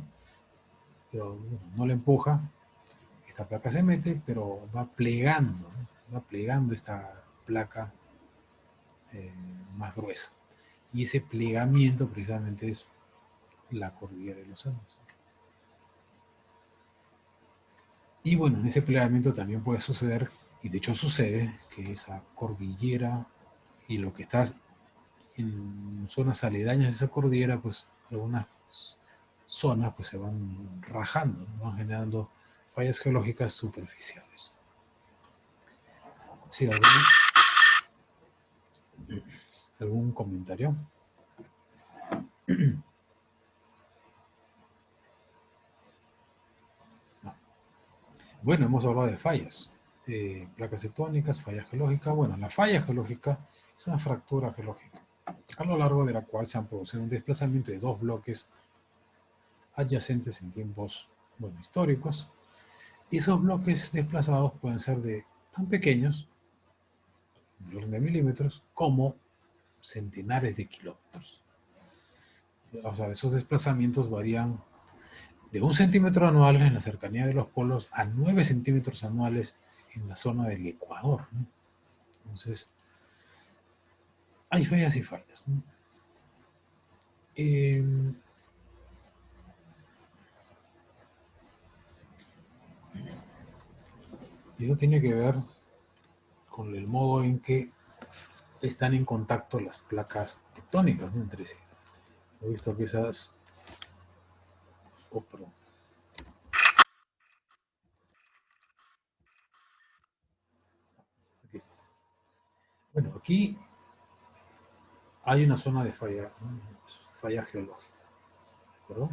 pero bueno, no la empuja, esta placa se mete, pero va plegando, ¿no? Va plegando esta placa más gruesa. Y ese plegamiento precisamente es la cordillera de los Andes. Y bueno, en ese plegamiento también puede suceder, y de hecho sucede, que esa cordillera y lo que está en zonas aledañas de esa cordillera, pues algunas zonas pues se van rajando, ¿no? Van generando fallas geológicas superficiales. ¿Sí, algún comentario? No. Bueno, hemos hablado de fallas, placas tectónicas, fallas geológicas. Bueno, la falla geológica es una fractura geológica a lo largo de la cual se han producido un desplazamiento de dos bloques adyacentes en tiempos, bueno, históricos. Y esos bloques desplazados pueden ser de tan pequeños, de orden de milímetros, como centenares de kilómetros. O sea, esos desplazamientos varían de 1 centímetro anual en la cercanía de los polos a 9 centímetros anuales en la zona del Ecuador, ¿no? Entonces, hay fallas y fallas, ¿no? Y eso tiene que ver con el modo en que están en contacto las placas tectónicas, ¿no? Entre sí. He visto que esas... Oh, perdón. Aquí está. Bueno, aquí hay una zona de falla, ¿no? Falla geológica, ¿de acuerdo?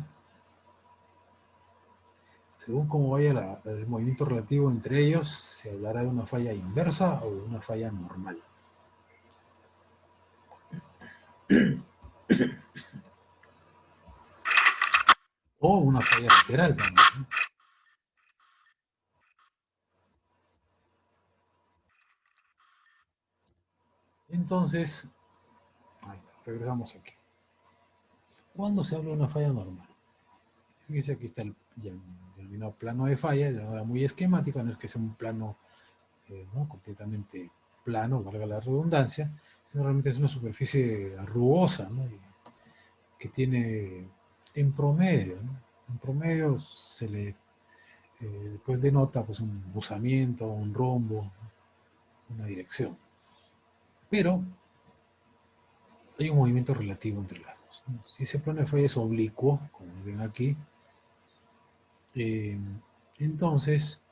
Según cómo vaya el movimiento relativo entre ellos, se hablará de una falla inversa o de una falla normal. O una falla lateral también, ¿no? Entonces, ahí está, regresamos aquí. ¿Cuándo se habla de una falla normal? Fíjese, aquí está el denominado plano de falla, de manera muy esquemática, no es que sea un plano ¿no? completamente plano, valga la redundancia, sino realmente es una superficie rugosa, ¿no? Que tiene en promedio, ¿no? En promedio se le pues denota pues, un buzamiento, un rombo, una dirección. Pero hay un movimiento relativo entre las dos, ¿no? Si ese plano de falla es oblicuo, como ven aquí, eh, entonces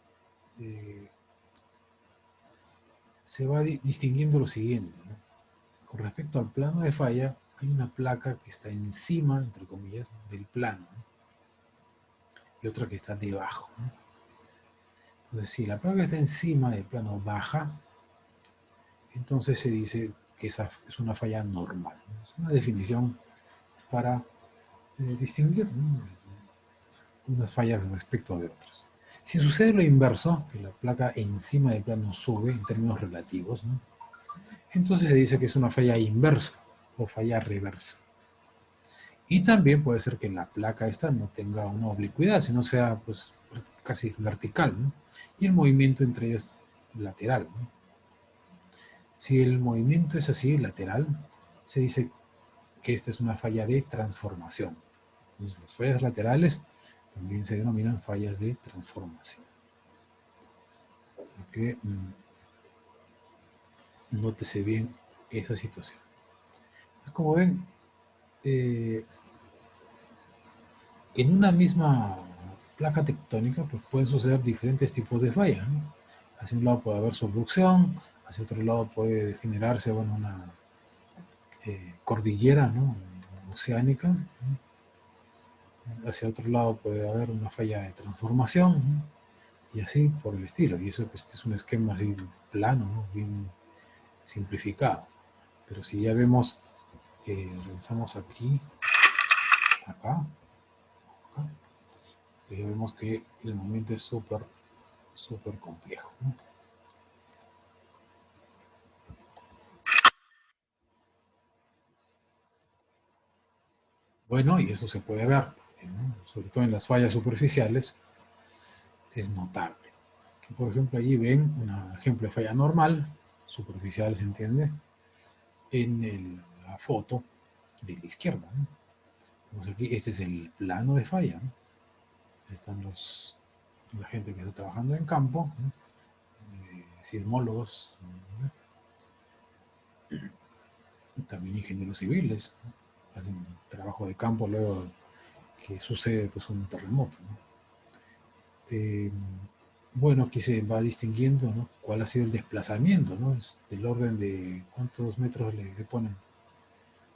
eh, se va distinguiendo lo siguiente, ¿no? Con respecto al plano de falla, hay una placa que está encima, entre comillas, del plano, ¿no? Y otra que está debajo, ¿no? Entonces, si la placa que está encima del plano baja, entonces se dice que esa es una falla normal, ¿no? Es una definición para distinguir, ¿no? unas fallas respecto de otras. Si sucede lo inverso, que la placa encima del plano sube en términos relativos, ¿no? Entonces se dice que es una falla inversa o falla reversa. Y también puede ser que la placa esta no tenga una oblicuidad, sino sea pues casi vertical, ¿no? Y el movimiento entre ellos lateral, ¿no? Si el movimiento es así, lateral, se dice que esta es una falla de transformación. Entonces, las fallas laterales también se denominan fallas de transformación. Que nótese bien esa situación. Entonces, como ven, en una misma placa tectónica pues pueden suceder diferentes tipos de fallas, ¿no? Hacia un lado puede haber subducción, hacia otro lado puede generarse bueno, una cordillera, ¿no? Oceánica, ¿no? Hacia otro lado puede haber una falla de transformación, ¿no? Y así por el estilo. Y eso pues, es un esquema así plano, ¿no? Bien simplificado. Pero si ya vemos, revisamos aquí, acá, pues ya vemos que el movimiento es súper complejo, ¿no? Bueno, y eso se puede ver, ¿no? Sobre todo en las fallas superficiales, es notable. Por ejemplo, allí ven un ejemplo de falla normal, superficial, ¿se entiende? En la foto de la izquierda, ¿no? Vemos aquí, este es el plano de falla, ¿no? Están la gente que está trabajando en campo, ¿no? Sismólogos, ¿no? También ingenieros civiles, ¿no? Hacen trabajo de campo luego que sucede pues, un terremoto, ¿no? Bueno, aquí se va distinguiendo, ¿no? Cuál ha sido el desplazamiento, ¿no? Es del orden de cuántos metros le ponen,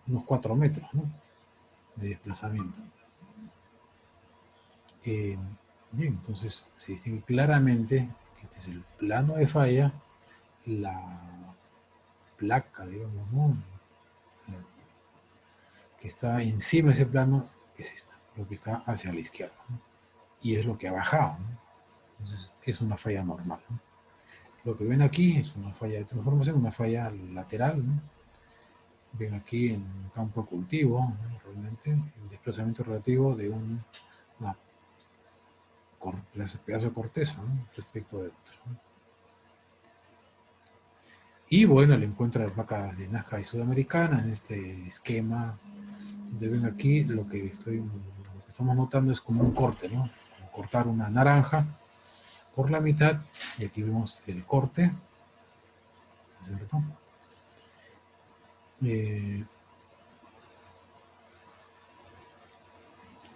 unos 4 metros, ¿no? De desplazamiento. Bien, entonces se distingue claramente que este es el plano de falla, la placa, digamos, ¿no? Que está encima de ese plano es esto, lo que está hacia la izquierda, ¿no? Y es lo que ha bajado, ¿no? Entonces es una falla normal, ¿no? Lo que ven aquí es una falla de transformación, una falla lateral, ¿no? Ven aquí en un campo de cultivo, ¿no? Realmente el desplazamiento relativo de una pedazo de corteza, ¿no? Respecto de otro, ¿no? Y bueno, el encuentro de placas de Nazca y Sudamericana en este esquema, donde ven aquí lo que estamos notando es como un corte, ¿no? Como cortar una naranja por la mitad, y aquí vemos el corte, ¿no es cierto?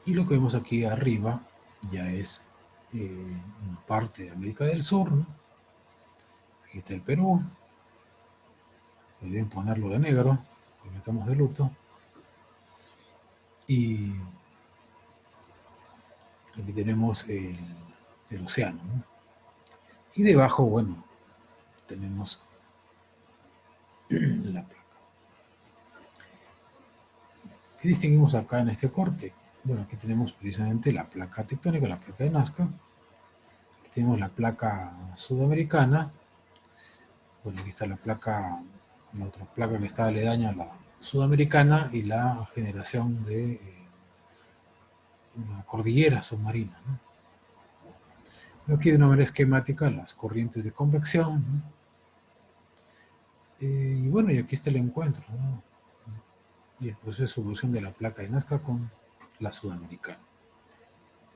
Y lo que vemos aquí arriba ya es una parte de América del Sur, ¿no? Aquí está el Perú, deben ponerlo de negro, porque estamos de luto. Y aquí tenemos el océano, ¿no? Y debajo, bueno, tenemos la placa. ¿Qué distinguimos acá en este corte? Bueno, aquí tenemos precisamente la placa tectónica, la placa de Nazca. Aquí tenemos la placa sudamericana. Bueno, aquí está la otra placa que está aledaña a la sudamericana y la generación de una cordillera submarina, ¿no? Aquí de una manera esquemática las corrientes de convección, ¿no? Y bueno, y aquí está el encuentro, ¿no? Y el proceso de solución de la placa de Nazca con la sudamericana.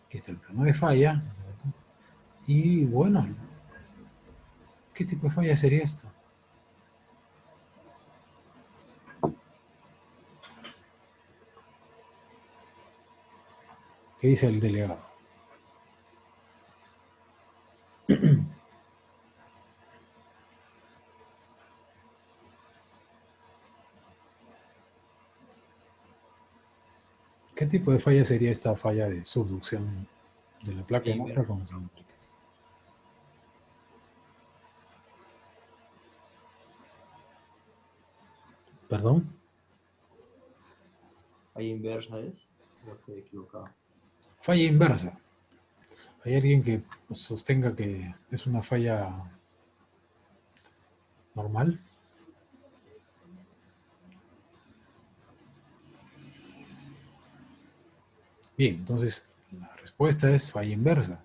Aquí está el plano de falla, ¿no? Y bueno, ¿qué tipo de falla sería esto? ¿Qué dice el delegado? ¿Qué tipo de falla sería esta falla de subducción de la placa de Nazca con la sudamericana? ¿Perdón? Falla inversa es, o estoy equivocado. Falla inversa. ¿Hay alguien que sostenga que es una falla normal? Bien, entonces la respuesta es falla inversa.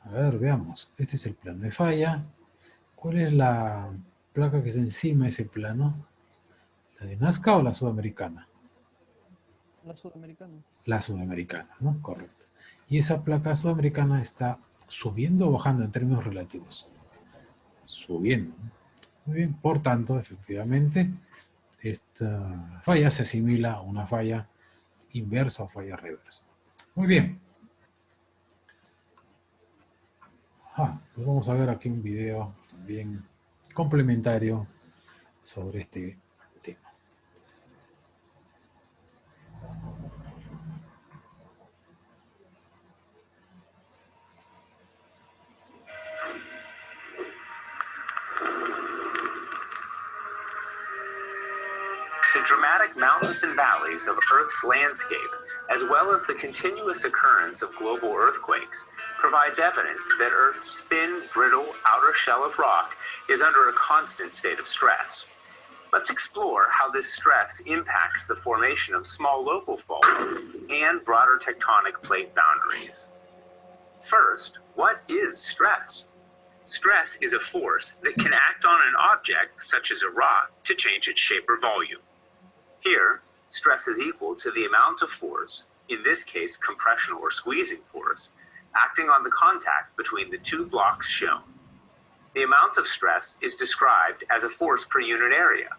A ver, veamos. Este es el plano de falla. ¿Cuál es la placa que está encima de ese plano? ¿La de Nazca o la sudamericana? La sudamericana. La sudamericana, ¿no? Correcto. Y esa placa sudamericana está subiendo o bajando en términos relativos. Subiendo, ¿no? Muy bien, por tanto, efectivamente, esta falla se asimila a una falla inversa o falla reversa. Muy bien. Pues vamos a ver aquí un video también complementario sobre este tema. The dramatic mountains and valleys of Earth's landscape, as well as the continuous occurrence of global earthquakes, provides evidence that Earth's thin, brittle outer shell of rock is under a constant state of stress. Let's explore how this stress impacts the formation of small local faults and broader tectonic plate boundaries. First, what is stress? Stress is a force that can act on an object, such as a rock, to change its shape or volume. Here, stress is equal to the amount of force, in this case compression or squeezing force, acting on the contact between the two blocks shown. The amount of stress is described as a force per unit area.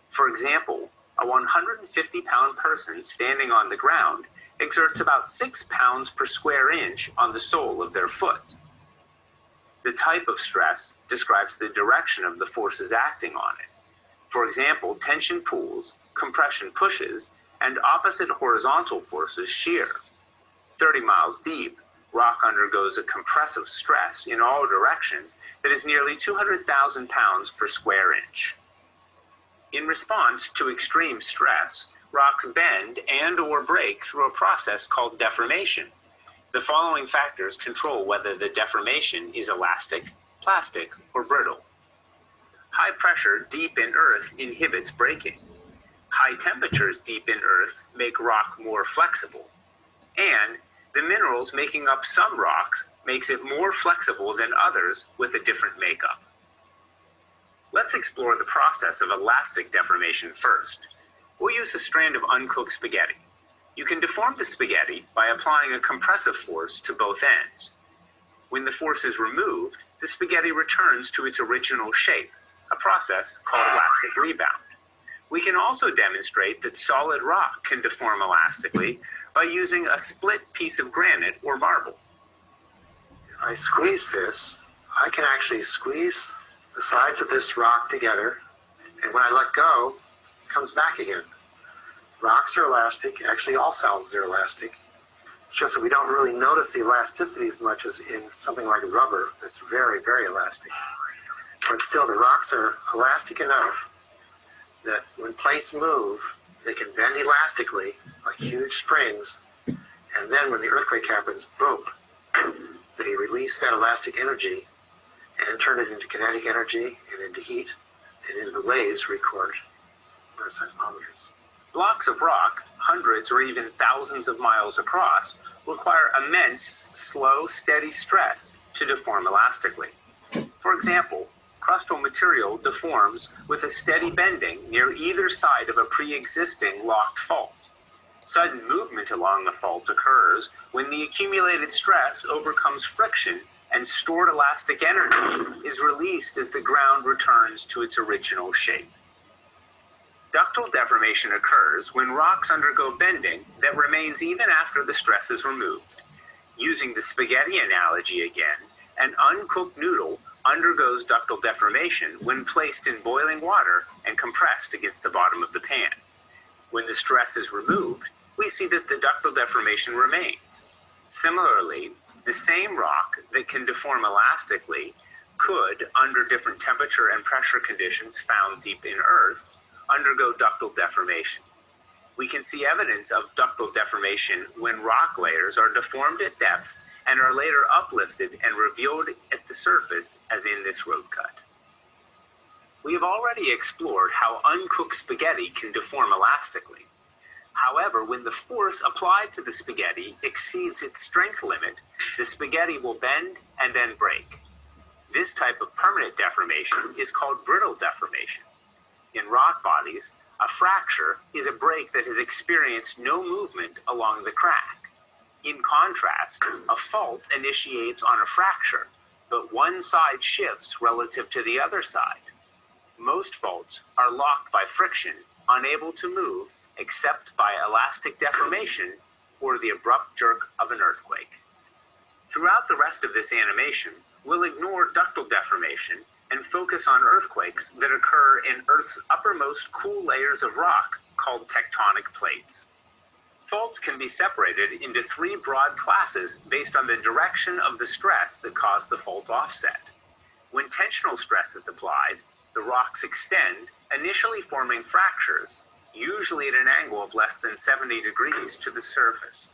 For example, a 150-pound person standing on the ground exerts about 6 pounds per square inch on the sole of their foot. The type of stress describes the direction of the forces acting on it. For example, tension pulls, compression pushes, and opposite horizontal forces shear. 30 miles deep, rock undergoes a compressive stress in all directions that is nearly 200,000 pounds per square inch. In response to extreme stress, rocks bend and or break through a process called deformation. The following factors control whether the deformation is elastic, plastic, or brittle. High pressure deep in earth inhibits breaking. High temperatures deep in earth make rock more flexible. And the minerals making up some rocks makes it more flexible than others with a different makeup. Let's explore the process of elastic deformation first. We'll use a strand of uncooked spaghetti. You can deform the spaghetti by applying a compressive force to both ends. When the force is removed, the spaghetti returns to its original shape, a process called elastic rebound. We can also demonstrate that solid rock can deform elastically by using a split piece of granite or marble. If I squeeze this, I can actually squeeze the sides of this rock together, and when I let go, it comes back again. Rocks are elastic. Actually, all solids are elastic. It's just that we don't really notice the elasticity as much as in something like rubber that's very, very elastic. But still, the rocks are elastic enough that when plates move, They can bend elastically like huge springs, and then when the earthquake happens, boom, they release that elastic energy and turn it into kinetic energy and into heat and into the waves record by seismometers. Blocks of rock, hundreds or even thousands of miles across, require immense, slow, steady stress to deform elastically. For example, crustal material deforms with a steady bending near either side of a pre-existing locked fault. Sudden movement along the fault occurs when the accumulated stress overcomes friction and stored elastic energy is released as the ground returns to its original shape. Ductile deformation occurs when rocks undergo bending that remains even after the stress is removed. Using the spaghetti analogy again, an uncooked noodle undergoes ductile deformation when placed in boiling water and compressed against the bottom of the pan. When the stress is removed, we see that the ductile deformation remains. Similarly, the same rock that can deform elastically could, under different temperature and pressure conditions found deep in Earth, undergo ductile deformation. We can see evidence of ductile deformation when rock layers are deformed at depth and are later uplifted and revealed at the surface, as in this road cut. We have already explored how uncooked spaghetti can deform elastically. However, when the force applied to the spaghetti exceeds its strength limit, the spaghetti will bend and then break. This type of permanent deformation is called brittle deformation. In rock bodies, a fracture is a break that has experienced no movement along the crack. In contrast, a fault initiates on a fracture, but one side shifts relative to the other side. Most faults are locked by friction, unable to move except by elastic deformation or the abrupt jerk of an earthquake. Throughout the rest of this animation, we'll ignore ductile deformation and focus on earthquakes that occur in Earth's uppermost cool layers of rock called tectonic plates. Faults can be separated into three broad classes based on the direction of the stress that caused the fault offset. When tensional stress is applied, the rocks extend, initially forming fractures, usually at an angle of less than 70 degrees to the surface.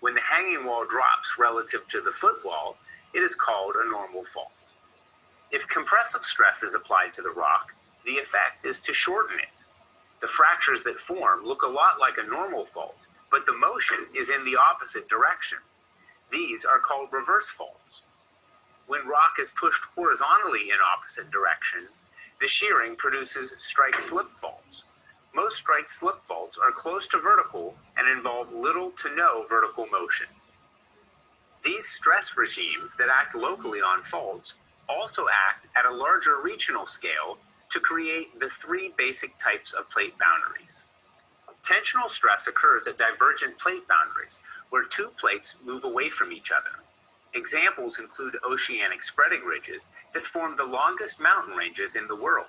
When the hanging wall drops relative to the footwall, it is called a normal fault. If compressive stress is applied to the rock, the effect is to shorten it. The fractures that form look a lot like a normal fault, but the motion is in the opposite direction. These are called reverse faults. When rock is pushed horizontally in opposite directions, the shearing produces strike-slip faults. Most strike-slip faults are close to vertical and involve little to no vertical motion. These stress regimes that act locally on faults also act at a larger regional scale to create the three basic types of plate boundaries. Tensional stress occurs at divergent plate boundaries, where two plates move away from each other. Examples include oceanic spreading ridges that form the longest mountain ranges in the world.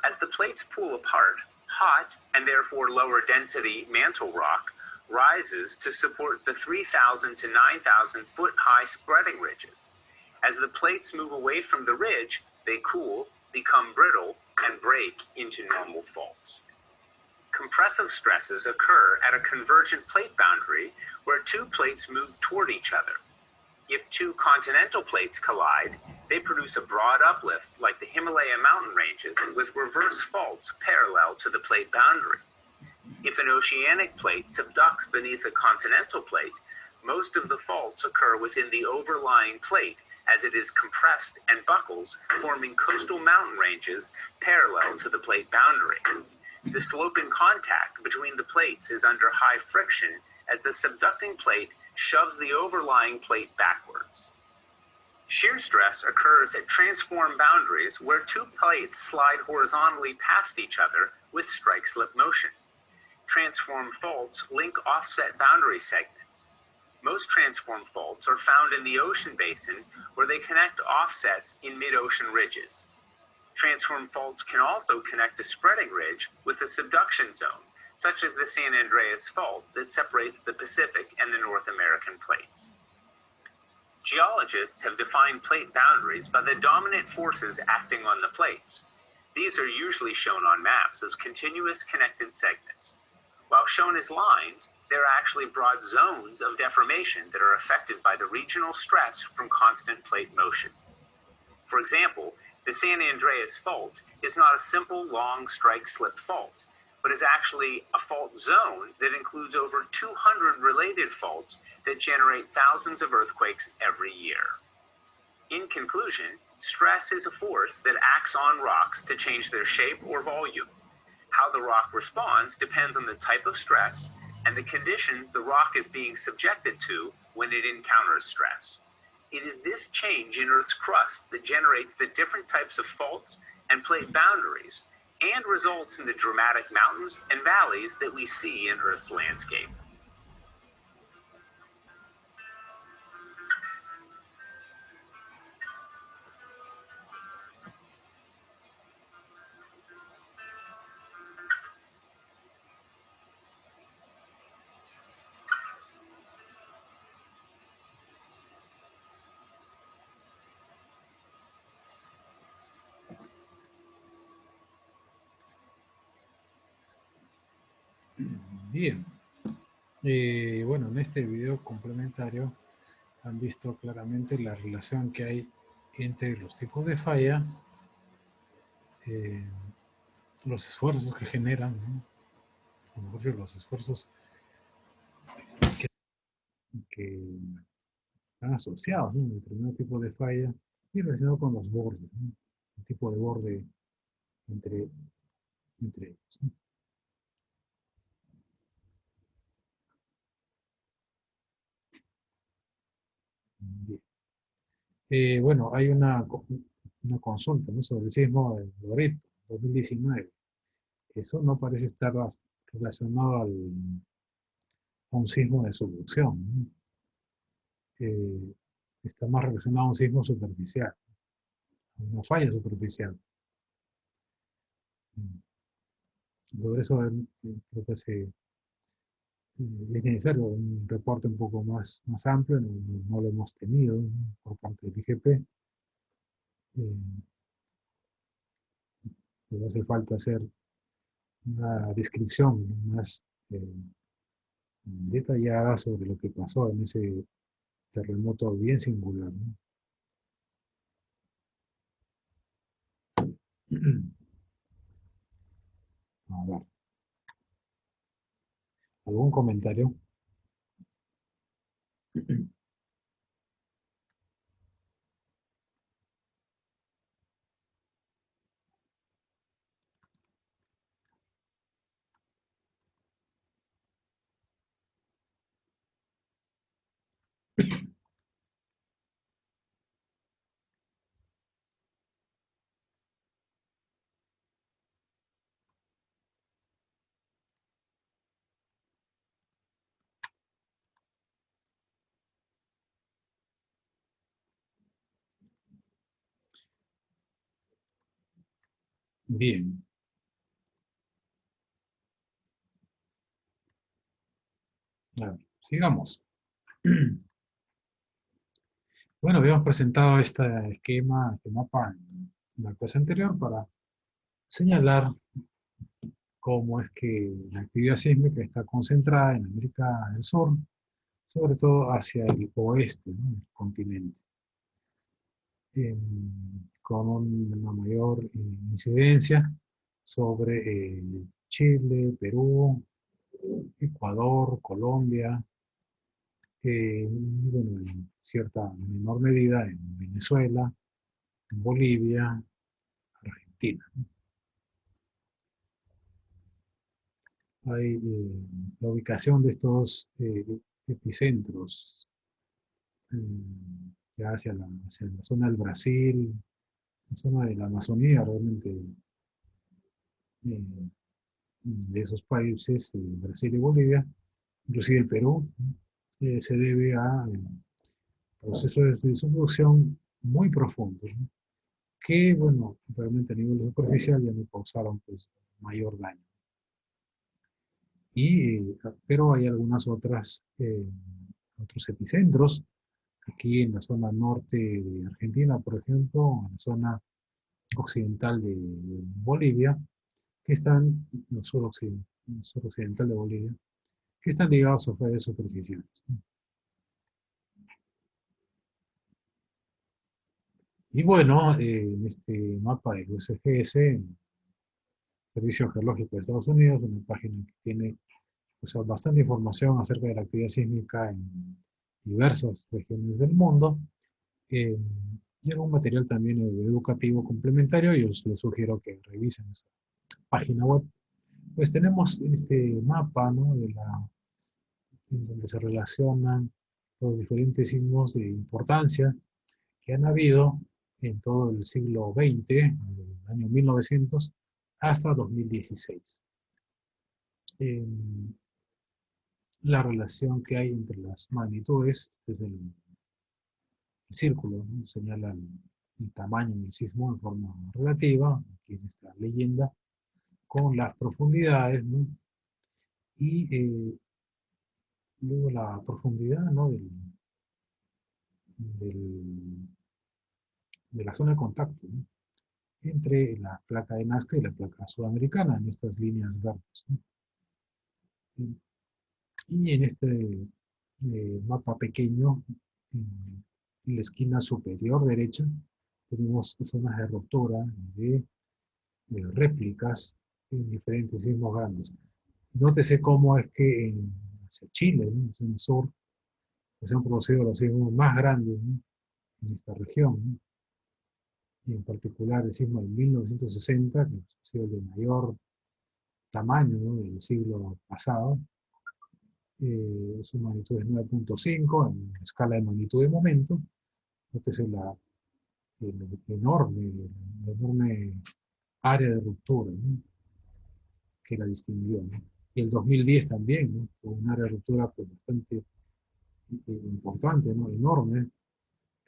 As the plates pull apart, hot and therefore lower density mantle rock rises to support the 3,000 to 9,000 foot high spreading ridges. As the plates move away from the ridge, they cool, become brittle, and break into normal faults. Compressive stresses occur at a convergent plate boundary where two plates move toward each other. If two continental plates collide, they produce a broad uplift like the Himalaya mountain ranges with reverse faults parallel to the plate boundary. If an oceanic plate subducts beneath a continental plate, most of the faults occur within the overlying plate as it is compressed and buckles, forming coastal mountain ranges parallel to the plate boundary. The slope in contact between the plates is under high friction as the subducting plate shoves the overlying plate backwards. Shear stress occurs at transform boundaries where two plates slide horizontally past each other with strike-slip motion. Transform faults link offset boundary segments. Most transform faults are found in the ocean basin where they connect offsets in mid-ocean ridges. Transform faults can also connect a spreading ridge with a subduction zone, such as the San Andreas Fault that separates the Pacific and the North American plates. Geologists have defined plate boundaries by the dominant forces acting on the plates. These are usually shown on maps as continuous connected segments. While shown as lines, they're actually broad zones of deformation that are affected by the regional stress from constant plate motion. For example, the San Andreas Fault is not a simple long strike-slip fault, but is actually a fault zone that includes over 200 related faults that generate thousands of earthquakes every year. In conclusion, stress is a force that acts on rocks to change their shape or volume. How the rock responds depends on the type of stress and the condition the rock is being subjected to when it encounters stress. It is this change in Earth's crust that generates the different types of faults and plate boundaries and results in the dramatic mountains and valleys that we see in Earth's landscape. Bien. Bueno, en este video complementario han visto claramente la relación que hay entre los tipos de falla, los esfuerzos que generan, ¿no? A lo mejor los esfuerzos que están asociados, ¿no?, a un determinado tipo de falla y relacionado con los bordes, ¿no?, el tipo de borde entre ellos, ¿no? Bien. Bueno, hay una consulta, ¿no?, sobre el sismo de Loreto, 2019. Eso no parece estar relacionado a un sismo de subducción, ¿no? Está más relacionado a un sismo superficial, a una falla superficial. Por eso creo que es necesario un reporte un poco más amplio, no lo hemos tenido, ¿no?, por parte del IGP. Pero hace falta hacer una descripción más detallada sobre lo que pasó en ese terremoto bien singular, ¿no? A ver. ¿Algún comentario? Bien. A ver, sigamos. Bueno, habíamos presentado este esquema, este mapa en la clase anterior para señalar cómo es que la actividad sísmica está concentrada en América del Sur, sobre todo hacia el oeste, ¿no?, del continente, con una mayor incidencia sobre Chile, Perú, Ecuador, Colombia, y bueno, en cierta menor medida en Venezuela, en Bolivia, Argentina. Hay la ubicación de estos epicentros ya hacia la zona del Brasil, la zona de la Amazonía, realmente, de esos países, Brasil y Bolivia, inclusive el Perú, se debe a procesos de subducción muy profundos, ¿no?, que, bueno, realmente a nivel superficial ya no causaron, pues, mayor daño. Pero hay algunas otros epicentros, aquí en la zona norte de Argentina, por ejemplo, en la zona occidental de Bolivia, que están, no solo suroccidental de Bolivia, que están ligados a fallas superficiales. Y bueno, en este mapa del USGS, Servicio Geológico de Estados Unidos, una página que tiene, o sea, bastante información acerca de la actividad sísmica en diversas regiones del mundo, eh, y algún material también educativo complementario. Yo les sugiero que revisen esa página web. Pues tenemos este mapa, ¿no? En donde se relacionan los diferentes sismos de importancia que han habido en todo el siglo XX, del año 1900 hasta 2016. La relación que hay entre las magnitudes, este es el círculo, ¿no? Señala el tamaño del sismo en forma relativa, aquí en esta leyenda, con las profundidades, ¿no? Y luego la profundidad, ¿no? del- de la zona de contacto, ¿no? Entre la placa de Nazca y la placa sudamericana, en estas líneas verdes, ¿no? Y en este mapa pequeño, en la esquina superior derecha, tenemos zonas de ruptura, de réplicas en diferentes sismos grandes. Nótese cómo es que hacia Chile, ¿no? En el sur, pues se han producido los sismos más grandes, ¿no? En esta región, ¿no? Y en particular el sismo de 1960, que ha sido el de mayor tamaño, ¿no? Del siglo pasado. Su magnitud es 9.5 en escala de magnitud de momento. Nótese la enorme área de ruptura, ¿no? Que la distinguió, ¿no? Y el 2010 también, ¿no? Con un área de ruptura pues, bastante importante, ¿no? Enorme,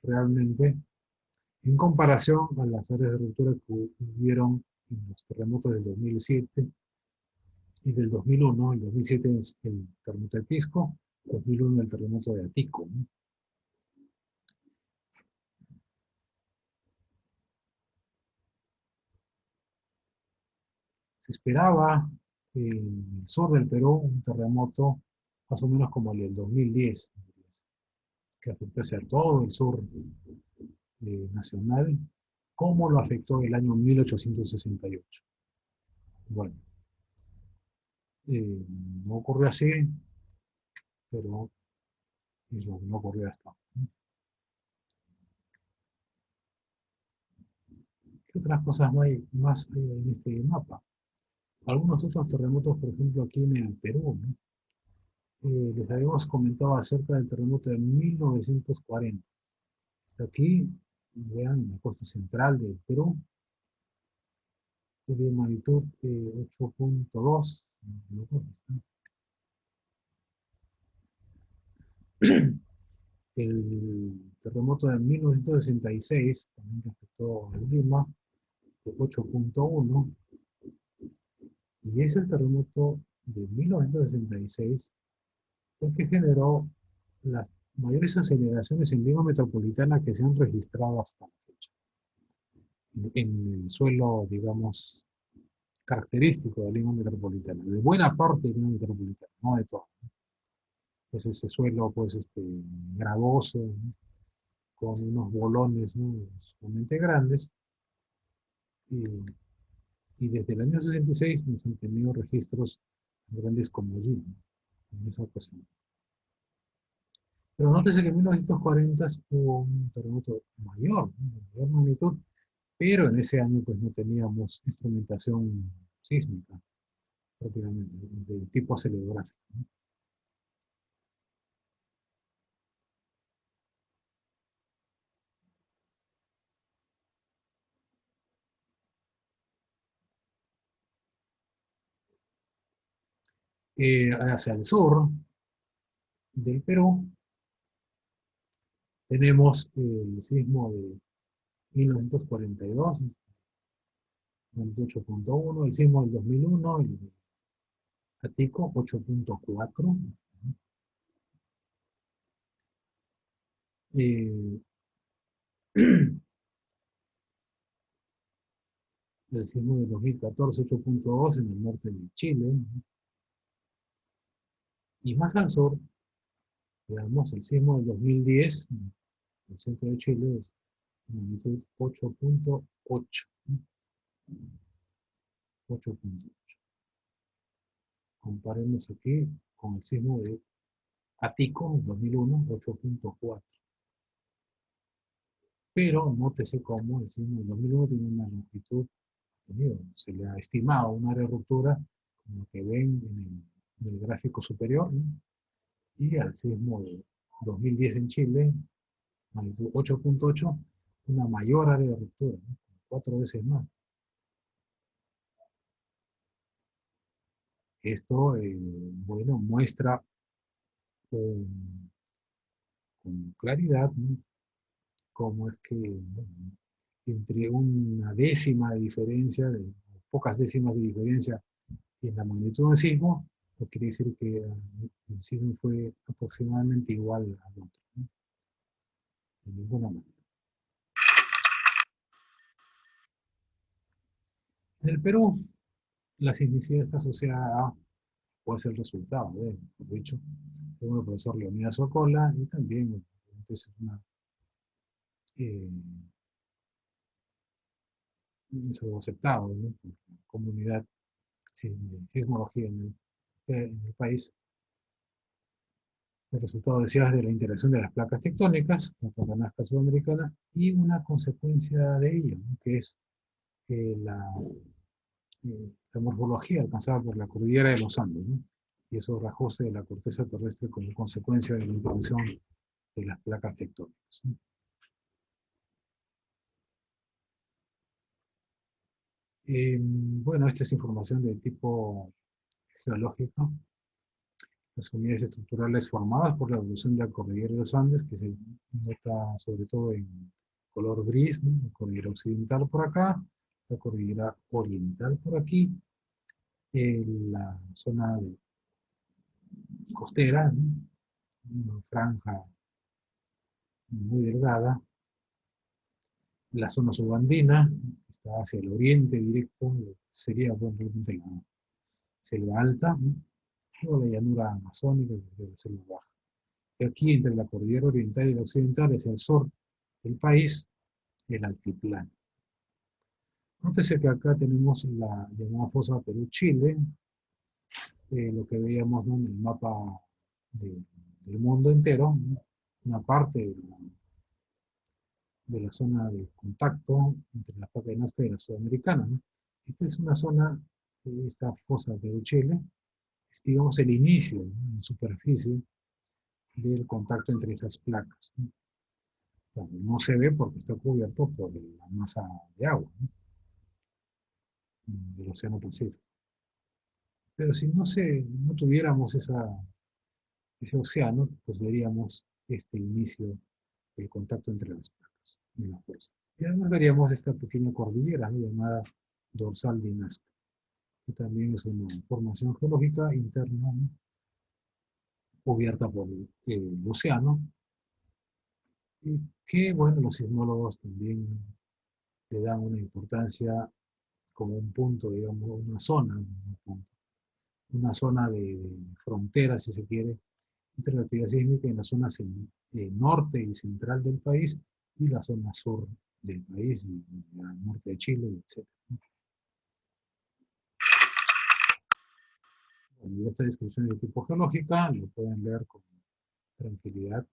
realmente, en comparación a las áreas de ruptura que hubieron en los terremotos del 2007 y del 2001. El 2007 es el terremoto de Pisco, 2001 el terremoto de Atico, ¿no? Se esperaba en el sur del Perú un terremoto más o menos como el del 2010, que afectase a todo el sur nacional, como lo afectó el año 1868. Bueno, no ocurrió así, pero es lo que no ocurrió hasta ahora. ¿Qué otras cosas no hay más en este mapa? Algunos otros terremotos, por ejemplo, aquí en el Perú, ¿no? Les habíamos comentado acerca del terremoto de 1940. Está aquí, vean, en la costa central del Perú, de magnitud 8.2. El terremoto de 1966, también que afectó a Lima, de 8.1. Y es el terremoto de 1966 el que generó las mayores aceleraciones en Lima metropolitana que se han registrado hasta la fecha. En el suelo, digamos, característico de Lima metropolitana, de buena parte de Lima metropolitana, no de todo. Es ese suelo, pues, gravoso, ¿no? Con unos bolones, ¿no? Sumamente grandes, y, y desde el año 66 nos han tenido registros grandes como allí, ¿no? En esa ocasión. Pero nótese que en 1940 hubo un terremoto mayor, ¿no? De mayor magnitud, pero en ese año pues no teníamos instrumentación sísmica, prácticamente, de tipo acelerográfico, ¿no? Hacia el sur del Perú tenemos el sismo de 1942, 28.1, el sismo del 2001, el Atico, 8.4. El sismo del 2014, 8.2 en el norte de Chile, Y más al sur, veamos el sismo del 2010, en el centro de Chile, es magnitud 8.8. 8.8. Comparemos aquí con el sismo de Atico en 2001, 8.4. Pero nótese cómo el sismo del 2001 tiene una longitud, se le ha estimado un área de ruptura, como que ven en el gráfico superior, ¿no? Y al sismo de 2010 en Chile, magnitud 8.8, una mayor área de ruptura, ¿no? 4 veces más. Esto, bueno, muestra con claridad, ¿no? Cómo es que, bueno, entre una décima de diferencia, pocas décimas de diferencia en la magnitud del sismo, pues quiere decir que el sismo fue aproximadamente igual al otro, ¿no? De ninguna manera. En el Perú, la sismicidad está asociada a, puede ser el resultado de, por dicho, según el profesor Leonidas Ocola, y también es es algo aceptado, ¿no? Por la comunidad de sismología en el país. El resultado, decías, de la interacción de las placas tectónicas, la placa nazca sudamericana, y una consecuencia de ello, ¿no? Que es la morfología alcanzada por la cordillera de los Andes, ¿no? Y esos ajuste de la corteza terrestre como consecuencia de la interacción de las placas tectónicas, ¿no? Bueno, esta es información de tipo geológico. Las unidades estructurales formadas por la evolución de la cordillera de los Andes, que se nota sobre todo en color gris, ¿no? La cordillera occidental por acá, la cordillera oriental por aquí, la zona costera, ¿no? Una franja muy delgada, la zona subandina, que está hacia el oriente directo, sería bueno, realmente la selva alta, ¿no? Luego la llanura amazónica, que es la selva baja. Y aquí, entre la cordillera oriental y la occidental, hacia el sur del país, el altiplano. Nótese que acá tenemos la llamada fosa Perú-Chile, lo que veíamos, ¿no?, en el mapa del mundo entero, ¿no? Una parte de la zona de contacto entre la placa de Nazca y la sudamericana, ¿no? Esta es una zona, esta fosa Perú-Chile, es, digamos, el inicio, ¿no?, en superficie del contacto entre esas placas, ¿no? Bueno, no se ve porque está cubierto por la masa de agua, ¿no?, del Océano Pacífico. Pero si no tuviéramos ese océano, pues veríamos este inicio del contacto entre las placas y la fuerza. Y además veríamos esta pequeña cordillera, ¿no?, llamada dorsal de Nazca, que también es una formación geológica interna, ¿no?, cubierta por el océano, y que, bueno, los sismólogos también le dan una importancia como un punto, digamos, una zona de frontera, si se quiere, entre la actividad sísmica en la zona norte y central del país y la zona sur del país, y el norte de Chile, etc. Bueno, y esta descripción de tipo geológica lo pueden leer con tranquilidad,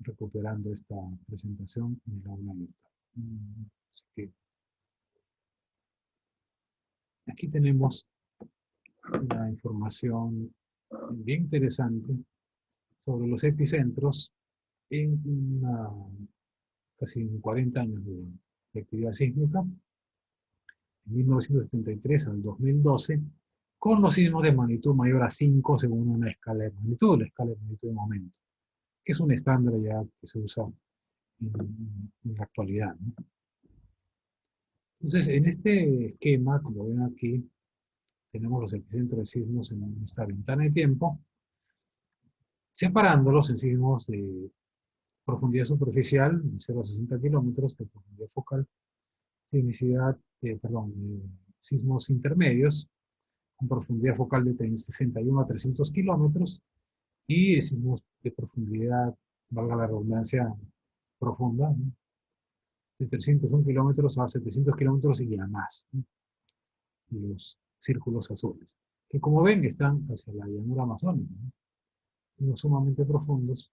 recuperando esta presentación en el aula virtual. Así que aquí tenemos una información bien interesante sobre los epicentros en casi 40 años de actividad sísmica, en 1973 al 2012, con los sismos de magnitud mayor a 5 según una escala de magnitud, la escala de magnitud de momento, que es un estándar ya que se usa en la actualidad, ¿no? Entonces, en este esquema, como ven aquí, tenemos los epicentros de sismos en esta ventana de tiempo, separándolos en sismos de profundidad superficial, de 0 a 60 kilómetros, de profundidad focal, sismicidad, sismos intermedios, con profundidad focal de 61 a 300 kilómetros, y sismos de profundidad, valga la redundancia, profunda, ¿no? De 301 kilómetros a 700 kilómetros y a más, ¿no? Los círculos azules, que como ven están hacia la llanura amazónica, ¿no? Son sumamente profundos,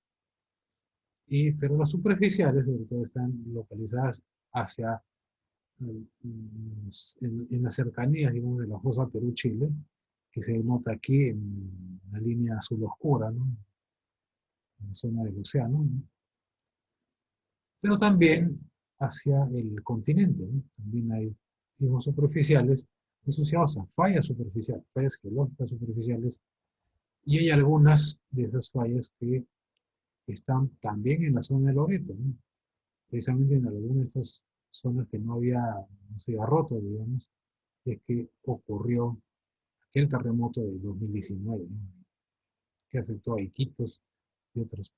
pero las superficiales sobre todo están localizadas hacia en las cercanías, digamos, de la fosa Perú-Chile, que se nota aquí en la línea azul oscura, ¿no? En la zona del océano, ¿no? Pero también hacia el continente, ¿no? También hay sismos superficiales asociados a fallas superficiales, fallas geológicas superficiales, y hay algunas de esas fallas que están también en la zona de Loreto, ¿no? Precisamente en algunas de estas zonas que no se había roto, digamos, es que ocurrió aquel terremoto del 2019, ¿no? Que afectó a Iquitos y otras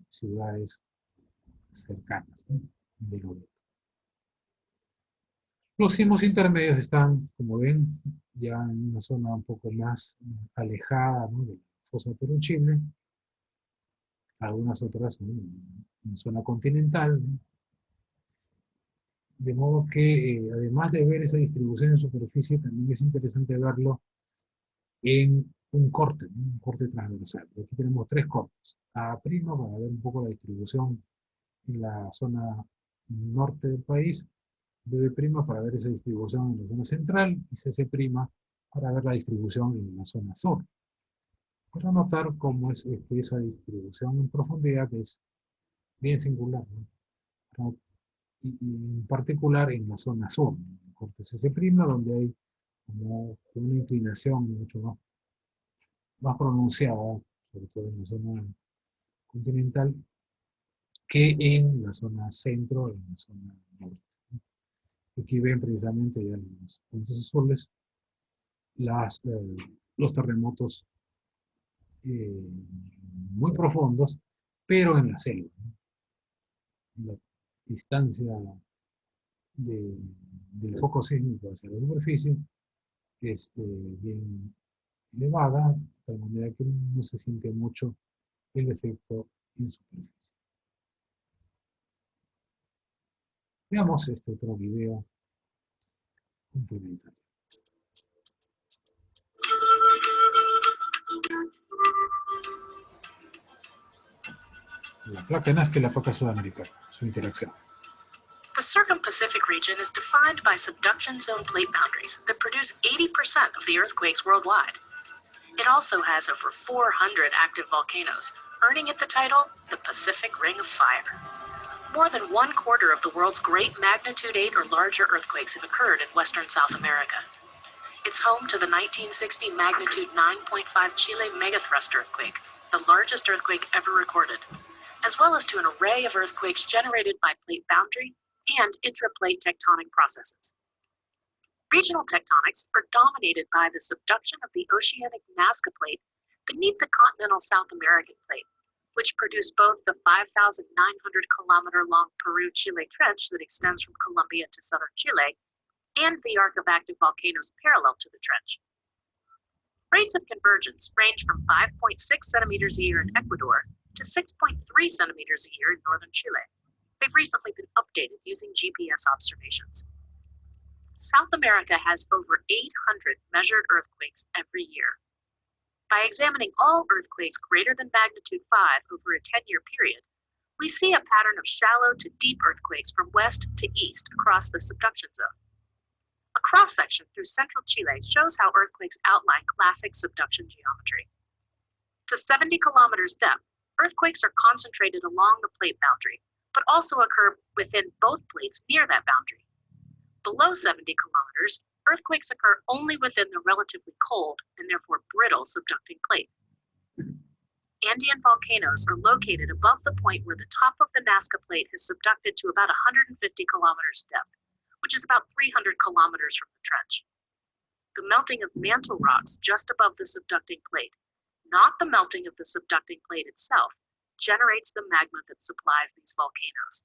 ciudades cercanas, ¿no? De Loreto. Los sismos intermedios están, como ven, ya en una zona un poco más alejada, ¿no? De la fosa Perú-Chile, algunas otras, ¿no? En zona continental, ¿no? De modo que, además de ver esa distribución en superficie, también es interesante verlo en un corte, ¿no? Un corte transversal. Aquí tenemos 3 cortes. A' para ver un poco la distribución en la zona norte del país, B' para ver esa distribución en la zona central, y CC' para ver la distribución en la zona sur. Para notar cómo es esa distribución en profundidad es bien singular, ¿no? Y en particular en la zona sur, en el corte CC', donde hay como una inclinación mucho más pronunciada, sobre todo en la zona continental, que en la zona centro, en la zona norte. Aquí ven precisamente ya en los puntos azules los terremotos muy profundos, pero en la selva, ¿no? La distancia del foco sísmico hacia la superficie es bien elevada, de tal manera que no se siente mucho el efecto en superficie. Veamos este otro video complementario. La placa de Nazca y la placa sudamericana, su interacción. The Circum-Pacific region is defined by subduction zone plate boundaries that produce 80% of the earthquakes worldwide. It also has over 400 active volcanoes, earning it the title, the Pacific Ring of Fire. More than 1/4 of the world's great magnitude 8 or larger earthquakes have occurred in western South America. It's home to the 1960 magnitude 9.5 Chile megathrust earthquake, the largest earthquake ever recorded, as well as to an array of earthquakes generated by plate boundary and intraplate tectonic processes. Regional tectonics are dominated by the subduction of the oceanic Nazca Plate beneath the continental South American Plate, which produced both the 5,900-kilometer-long Peru-Chile trench that extends from Colombia to southern Chile, and the arc of active volcanoes parallel to the trench. Rates of convergence range from 5.6 centimeters a year in Ecuador to 6.3 centimeters a year in northern Chile. They've recently been updated using GPS observations. South America has over 800 measured earthquakes every year. By examining all earthquakes greater than magnitude 5 over a 10-year period, we see a pattern of shallow to deep earthquakes from west to east across the subduction zone. A cross-section through central Chile shows how earthquakes outline classic subduction geometry. To 70 kilometers depth, earthquakes are concentrated along the plate boundary, but also occur within both plates near that boundary. Below 70 kilometers, earthquakes occur only within the relatively cold and therefore brittle subducting plate. Andean volcanoes are located above the point where the top of the Nazca Plate has subducted to about 150 kilometers depth, which is about 300 kilometers from the trench. The melting of mantle rocks just above the subducting plate, not the melting of the subducting plate itself, generates the magma that supplies these volcanoes.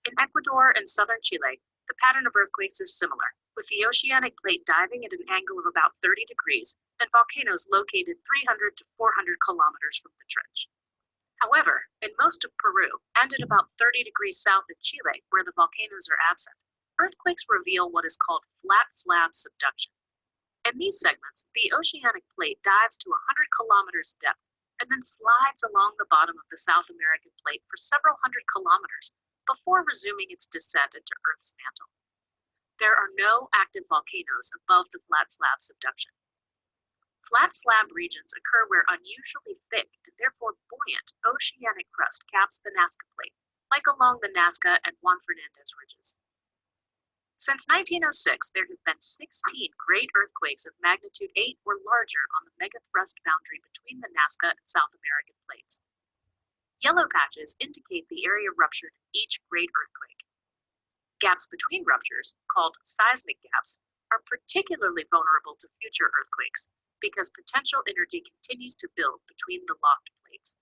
In Ecuador and southern Chile, the pattern of earthquakes is similar, with the oceanic plate diving at an angle of about 30 degrees and volcanoes located 300 to 400 kilometers from the trench. However, in most of Peru and at about 30 degrees south of Chile, where the volcanoes are absent, earthquakes reveal what is called flat slab subduction. In these segments, the oceanic plate dives to 100 kilometers depth and then slides along the bottom of the South American plate for several hundred kilometers before resuming its descent into Earth's mantle. There are no active volcanoes above the flat slab subduction. Flat slab regions occur where unusually thick and therefore buoyant oceanic crust caps the Nazca Plate, like along the Nazca and Juan Fernandez ridges. Since 1906, there have been 16 great earthquakes of magnitude 8 or larger on the megathrust boundary between the Nazca and South American plates. Yellow patches indicate the area ruptured in each great earthquake. Gaps between ruptures, called seismic gaps, are particularly vulnerable to future earthquakes because potential energy continues to build between the locked plates.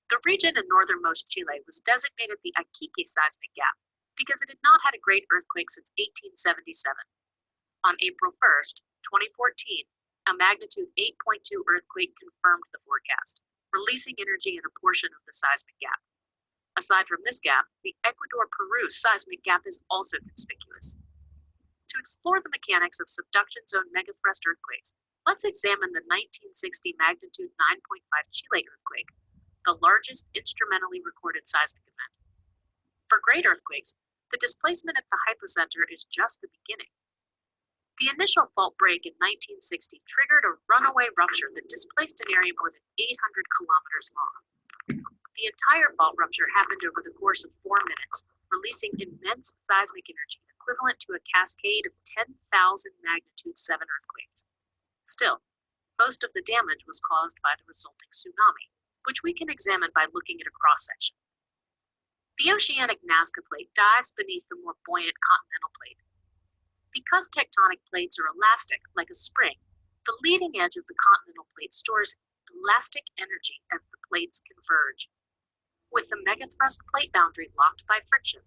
The region in northernmost Chile was designated the Iquique seismic gap because it had not had a great earthquake since 1877. On April 1st, 2014, a magnitude 8.2 earthquake confirmed the forecast, releasing energy in a portion of the seismic gap. Aside from this gap, the Ecuador-Peru seismic gap is also conspicuous. To explore the mechanics of subduction zone megathrust earthquakes, let's examine the 1960 magnitude 9.5 Chile earthquake, the largest instrumentally recorded seismic event. For great earthquakes, the displacement at the hypocenter is just the beginning. The initial fault break in 1960 triggered a runaway rupture that displaced an area more than 800 kilometers long. The entire fault rupture happened over the course of 4 minutes, releasing immense seismic energy equivalent to a cascade of 10,000 magnitude 7 earthquakes. Still, most of the damage was caused by the resulting tsunami, which we can examine by looking at a cross-section. The oceanic Nazca Plate dives beneath the more buoyant continental plate. Because tectonic plates are elastic, like a spring, the leading edge of the continental plate stores elastic energy as the plates converge. With the megathrust plate boundary locked by friction,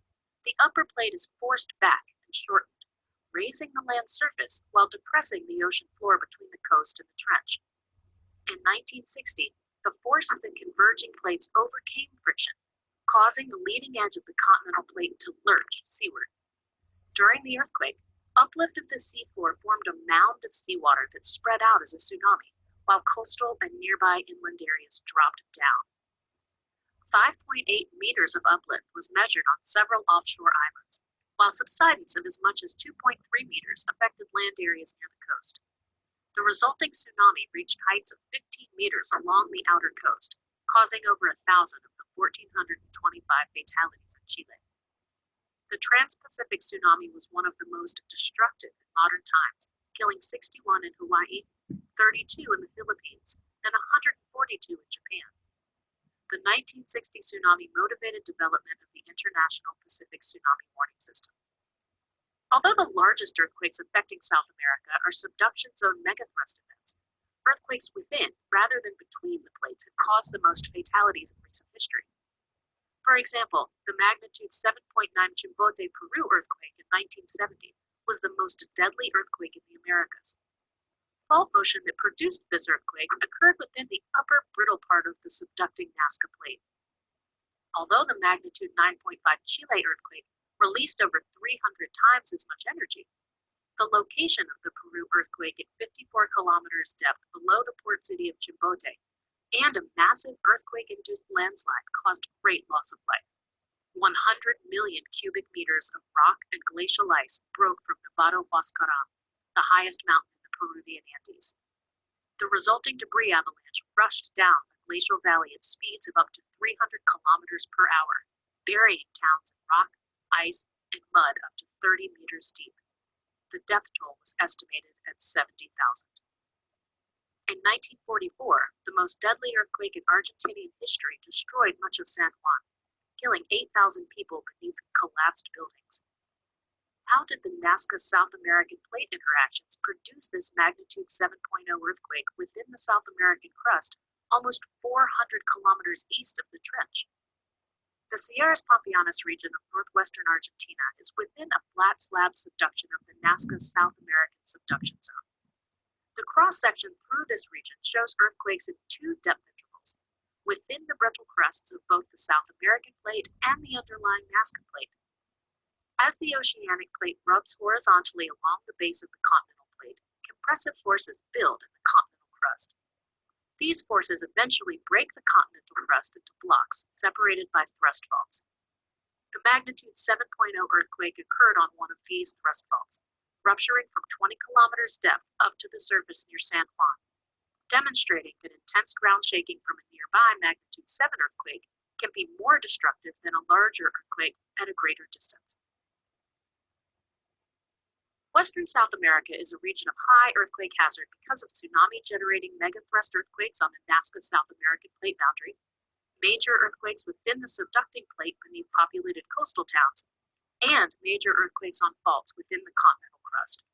the upper plate is forced back and shortened, raising the land surface while depressing the ocean floor between the coast and the trench. In 1960, the force of the converging plates overcame friction, causing the leading edge of the continental plate to lurch seaward. During the earthquake, uplift of the seafloor formed a mound of seawater that spread out as a tsunami, while coastal and nearby inland areas dropped down. 5.8 meters of uplift was measured on several offshore islands, while subsidence of as much as 2.3 meters affected land areas near the coast. The resulting tsunami reached heights of 15 meters along the outer coast, causing over 1,000 of the 1,425 fatalities in Chile. The Trans-Pacific tsunami was one of the most destructive in modern times, killing 61 in Hawaii, 32 in the Philippines, and 142 in Japan. The 1960 tsunami motivated development of the International Pacific Tsunami Warning System. Although the largest earthquakes affecting South America are subduction zone megathrust events, earthquakes within rather than between the plates have caused the most fatalities in recent history. For example, the magnitude 7.9 Chimbote, Peru earthquake in 1970 was the most deadly earthquake in the Americas. Fault motion that produced this earthquake occurred within the upper brittle part of the subducting Nazca Plate. Although the magnitude 9.5 Chile earthquake released over 300 times as much energy, the location of the Peru earthquake at 54 kilometers depth below the port city of Chimbote and a massive earthquake-induced landslide caused great loss of life. 100 million cubic meters of rock and glacial ice broke from Nevado Huascarán, the highest mountain in the Peruvian Andes. The resulting debris avalanche rushed down the glacial valley at speeds of up to 300 kilometers per hour, burying towns in rock, ice, and mud up to 30 meters deep. The death toll was estimated at 70,000. In 1944, the most deadly earthquake in Argentinian history destroyed much of San Juan, killing 8,000 people beneath collapsed buildings. How did the Nazca South American plate interactions produce this magnitude 7.0 earthquake within the South American crust, almost 400 kilometers east of the trench? The Sierras Pampeanas region of northwestern Argentina is within a flat slab subduction of the Nazca South American subduction zone. The cross-section through this region shows earthquakes in two depth intervals, within the brittle crusts of both the South American plate and the underlying Nazca plate. As the oceanic plate rubs horizontally along the base of the continental plate, compressive forces build in the continental crust. These forces eventually break the continental crust into blocks separated by thrust faults. The magnitude 7.0 earthquake occurred on one of these thrust faults, rupturing from 20 kilometers depth up to the surface near San Juan, demonstrating that intense ground shaking from a nearby magnitude 7 earthquake can be more destructive than a larger earthquake at a greater distance. Western South America is a region of high earthquake hazard because of tsunami-generating megathrust earthquakes on the Nazca South American plate boundary, major earthquakes within the subducting plate beneath populated coastal towns, and major earthquakes on faults within the continental crust.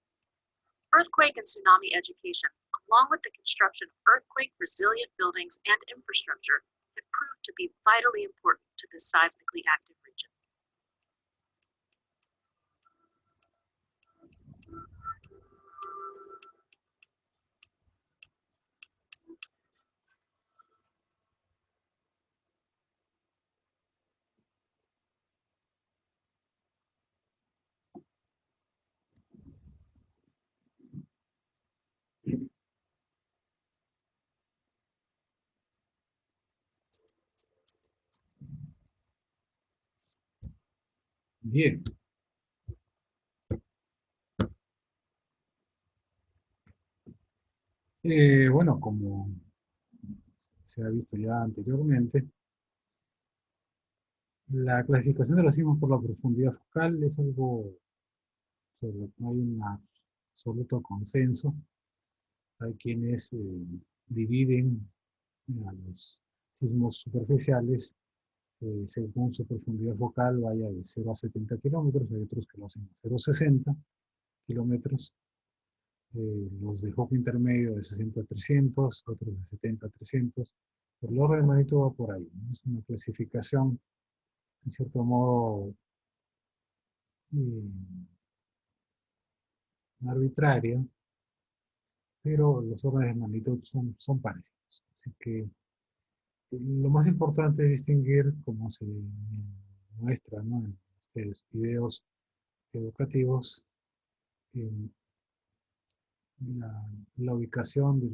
Earthquake and tsunami education, along with the construction of earthquake-resilient buildings and infrastructure, have proved to be vitally important to this seismically active region. Bien. Bueno, como se ha visto ya anteriormente, la clasificación de los sismos por la profundidad focal es algo sobre lo que no hay un absoluto consenso. Hay quienes dividen a los sismos superficiales según su profundidad focal, vaya de 0 a 70 kilómetros. Hay otros que lo hacen a 0,60 kilómetros. Los de foco intermedio de 60 a 300, otros de 70 a 300. Por el orden de magnitud va por ahí, ¿no? Es una clasificación, en cierto modo, arbitraria, pero los órdenes de magnitud son parecidos. Así que lo más importante es distinguir, como se muestra, ¿no?, en estos videos educativos, la ubicación de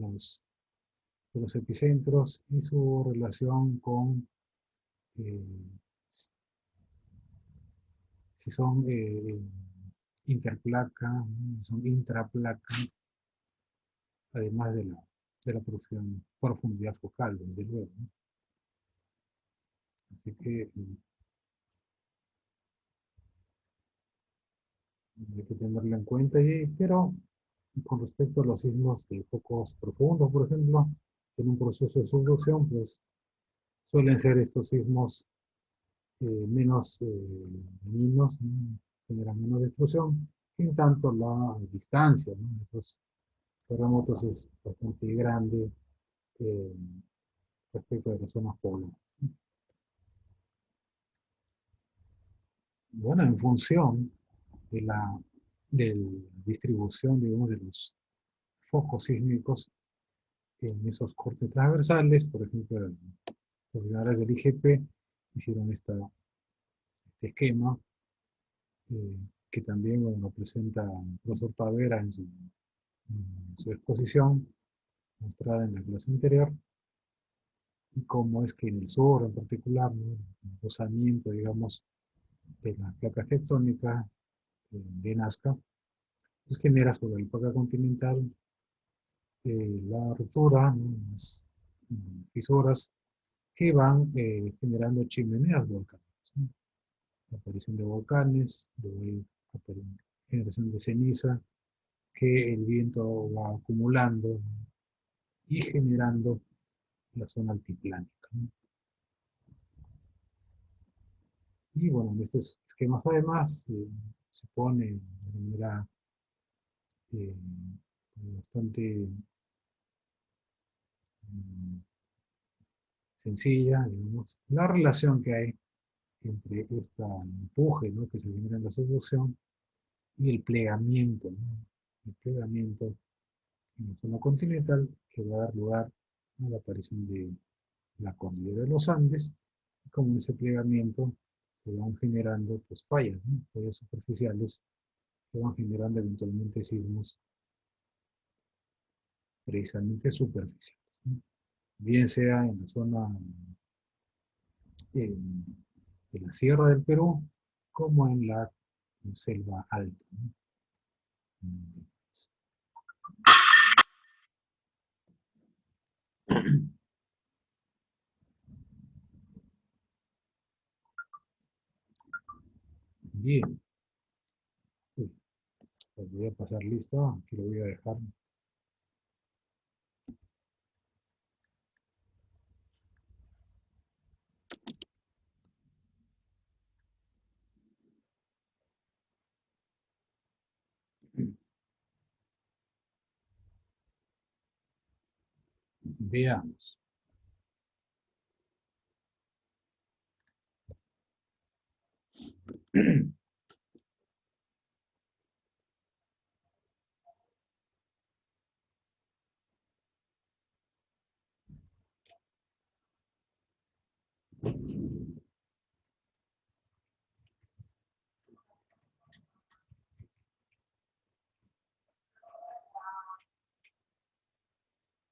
los epicentros y su relación con si son interplaca, ¿no?, son intraplaca, además de la profundidad focal, desde luego, ¿no? Así que hay que tenerlo en cuenta, pero con respecto a los sismos de focos profundos, por ejemplo, en un proceso de subducción, pues suelen ser estos sismos menos dañinos, ¿no?, generan menos destrucción, y en tanto la distancia, ¿no?, de estos terremotos es bastante grande respecto de las zonas pobladas. Bueno, en función de la distribución, digamos, de los focos sísmicos en esos cortes transversales, por ejemplo, los profesionales del IGP hicieron este esquema, que también, bueno, lo presenta el profesor Pavera en su exposición, mostrada en la clase anterior, y cómo es que en el sur, en particular, ¿no?, el rozamiento, digamos, de la placa tectónica de Nazca, pues genera sobre la placa continental la ruptura, ¿no?, las fisuras que van generando chimeneas volcánicas, ¿no?, la aparición de volcanes, generación de ceniza que el viento va acumulando, ¿no?, y generando la zona altiplánica, ¿no? Y bueno, en estos esquemas además se pone de manera bastante sencilla, digamos, la relación que hay entre este empuje, ¿no?, que se genera en la subducción y el plegamiento, ¿no? El plegamiento en la zona continental que va a dar lugar a la aparición de la cordillera de los Andes, y con ese plegamiento se van generando pues, fallas, ¿no?, fallas superficiales que van generando eventualmente sismos precisamente superficiales, ¿no? Bien sea en la zona de la Sierra del Perú, como en la selva alta, ¿no? Bien. Uy, pues voy a pasar lista, aquí lo voy a dejar. Veamos.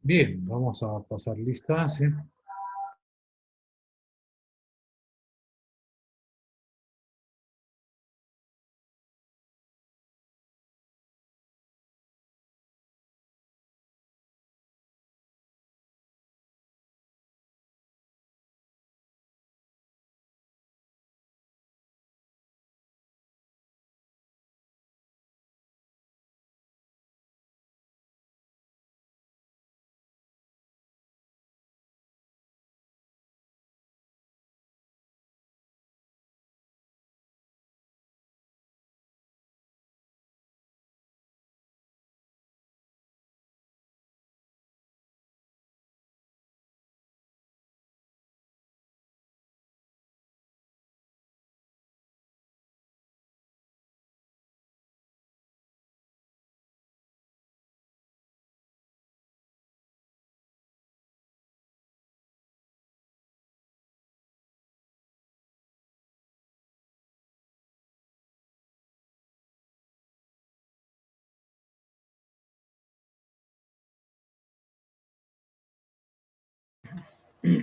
Bien, vamos a pasar lista, ¿sí?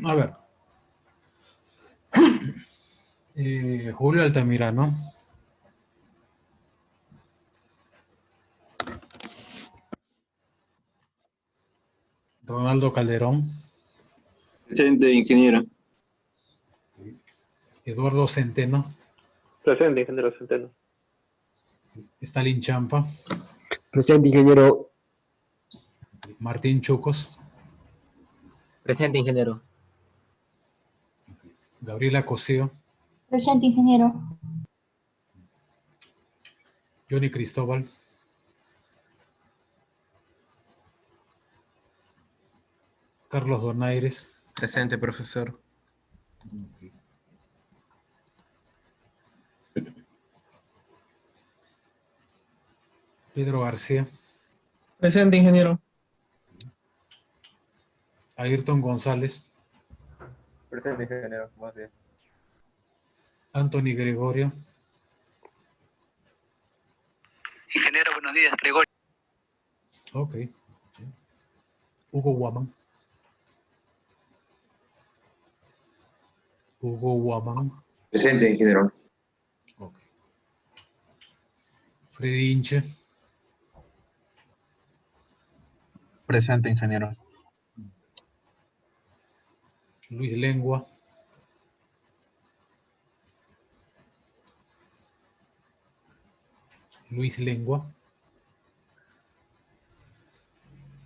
A ver. Julio Altamirano. Ronaldo Calderón. Presente, ingeniero. Eduardo Centeno. Presente, ingeniero Centeno. Stalin Champa. Presente, ingeniero. Martín Chucos. Presente, ingeniero. Gabriela Cosío. Presente, ingeniero. Johnny Cristóbal. Carlos Donaires. Presente, profesor. Pedro García. Presente, ingeniero. Ayrton González. Presente, ingeniero. Más bien. Anthony Gregorio. Ingeniero, buenos días, Gregorio. Ok. Hugo Guamán. Hugo Guamán. Presente, ingeniero. Ok. Freddy Inche. Presente, ingeniero. Luis Lengua. Luis Lengua.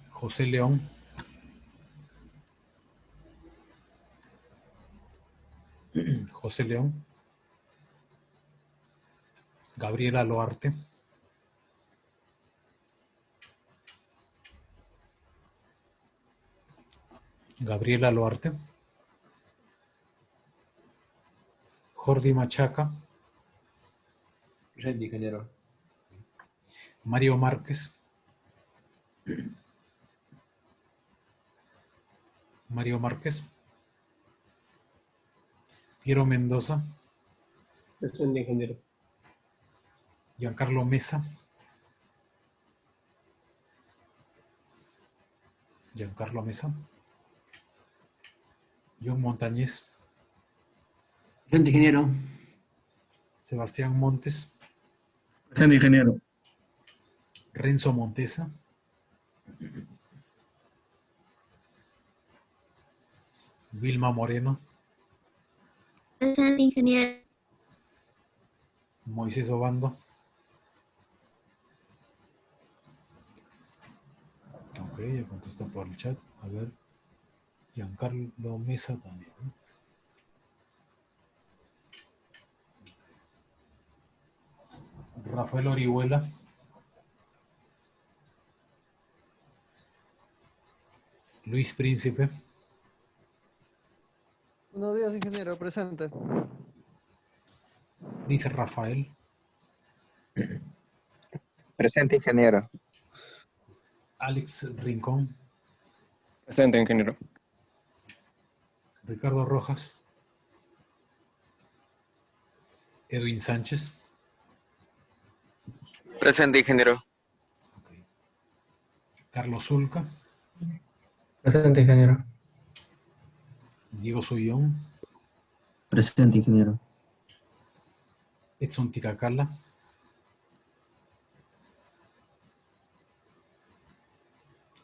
José León. José León. Gabriela Loarte. Gabriela Loarte. Jordi Machaca. Presente, ingeniero. Mario Márquez. Mario Márquez. Piero Mendoza. Presente, ingeniero. Giancarlo Mesa. Giancarlo Mesa. John Montañez. Presente, ingeniero. Sebastián Montes. Presente, ingeniero. Renzo Montesa. Vilma Moreno. Presente, ingeniero. Moisés Obando. Ok, ya contesta por el chat. A ver. Giancarlo Mesa también, ¿no? Rafael Orihuela. Luis Príncipe. Buenos días, ingeniero. Presente. Luis Rafael. Presente, ingeniero. Alex Rincón. Presente, ingeniero. Ricardo Rojas. Edwin Sánchez. Presente, ingeniero. Carlos Zulca. Presente, ingeniero. Diego Sullón. Presente, ingeniero. Edson Ticacala.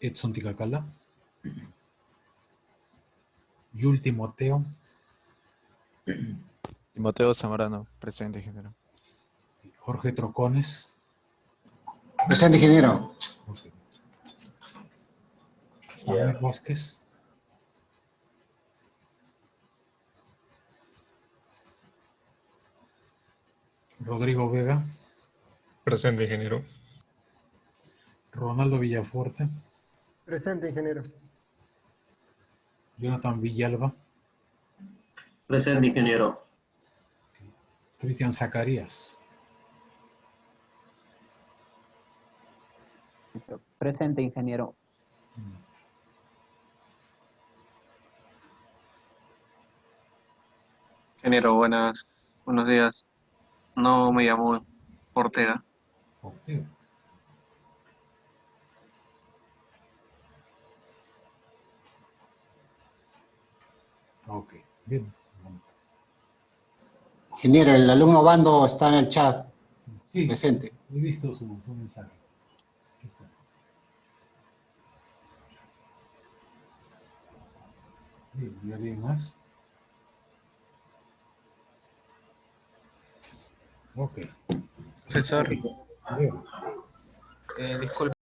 Edson Ticacala. Yul Timoteo. Timoteo Zamorano, presente, ingeniero. Jorge Trocones. Presente, ingeniero. Samuel Vázquez. Rodrigo Vega. Presente, ingeniero. Ronaldo Villafuerte. Presente, ingeniero. Jonathan Villalba. Presente, ingeniero. Cristian Zacarías. Presente, ingeniero. Ingeniero, buenos días. No me llamo Ortega. Ortega. Ok, bien. Ingeniero, el alumno Bando está en el chat. Sí, Presente. he visto su mensaje. Aquí está. Bien, ¿y alguien más? Ok. Profesor, Leo. disculpe.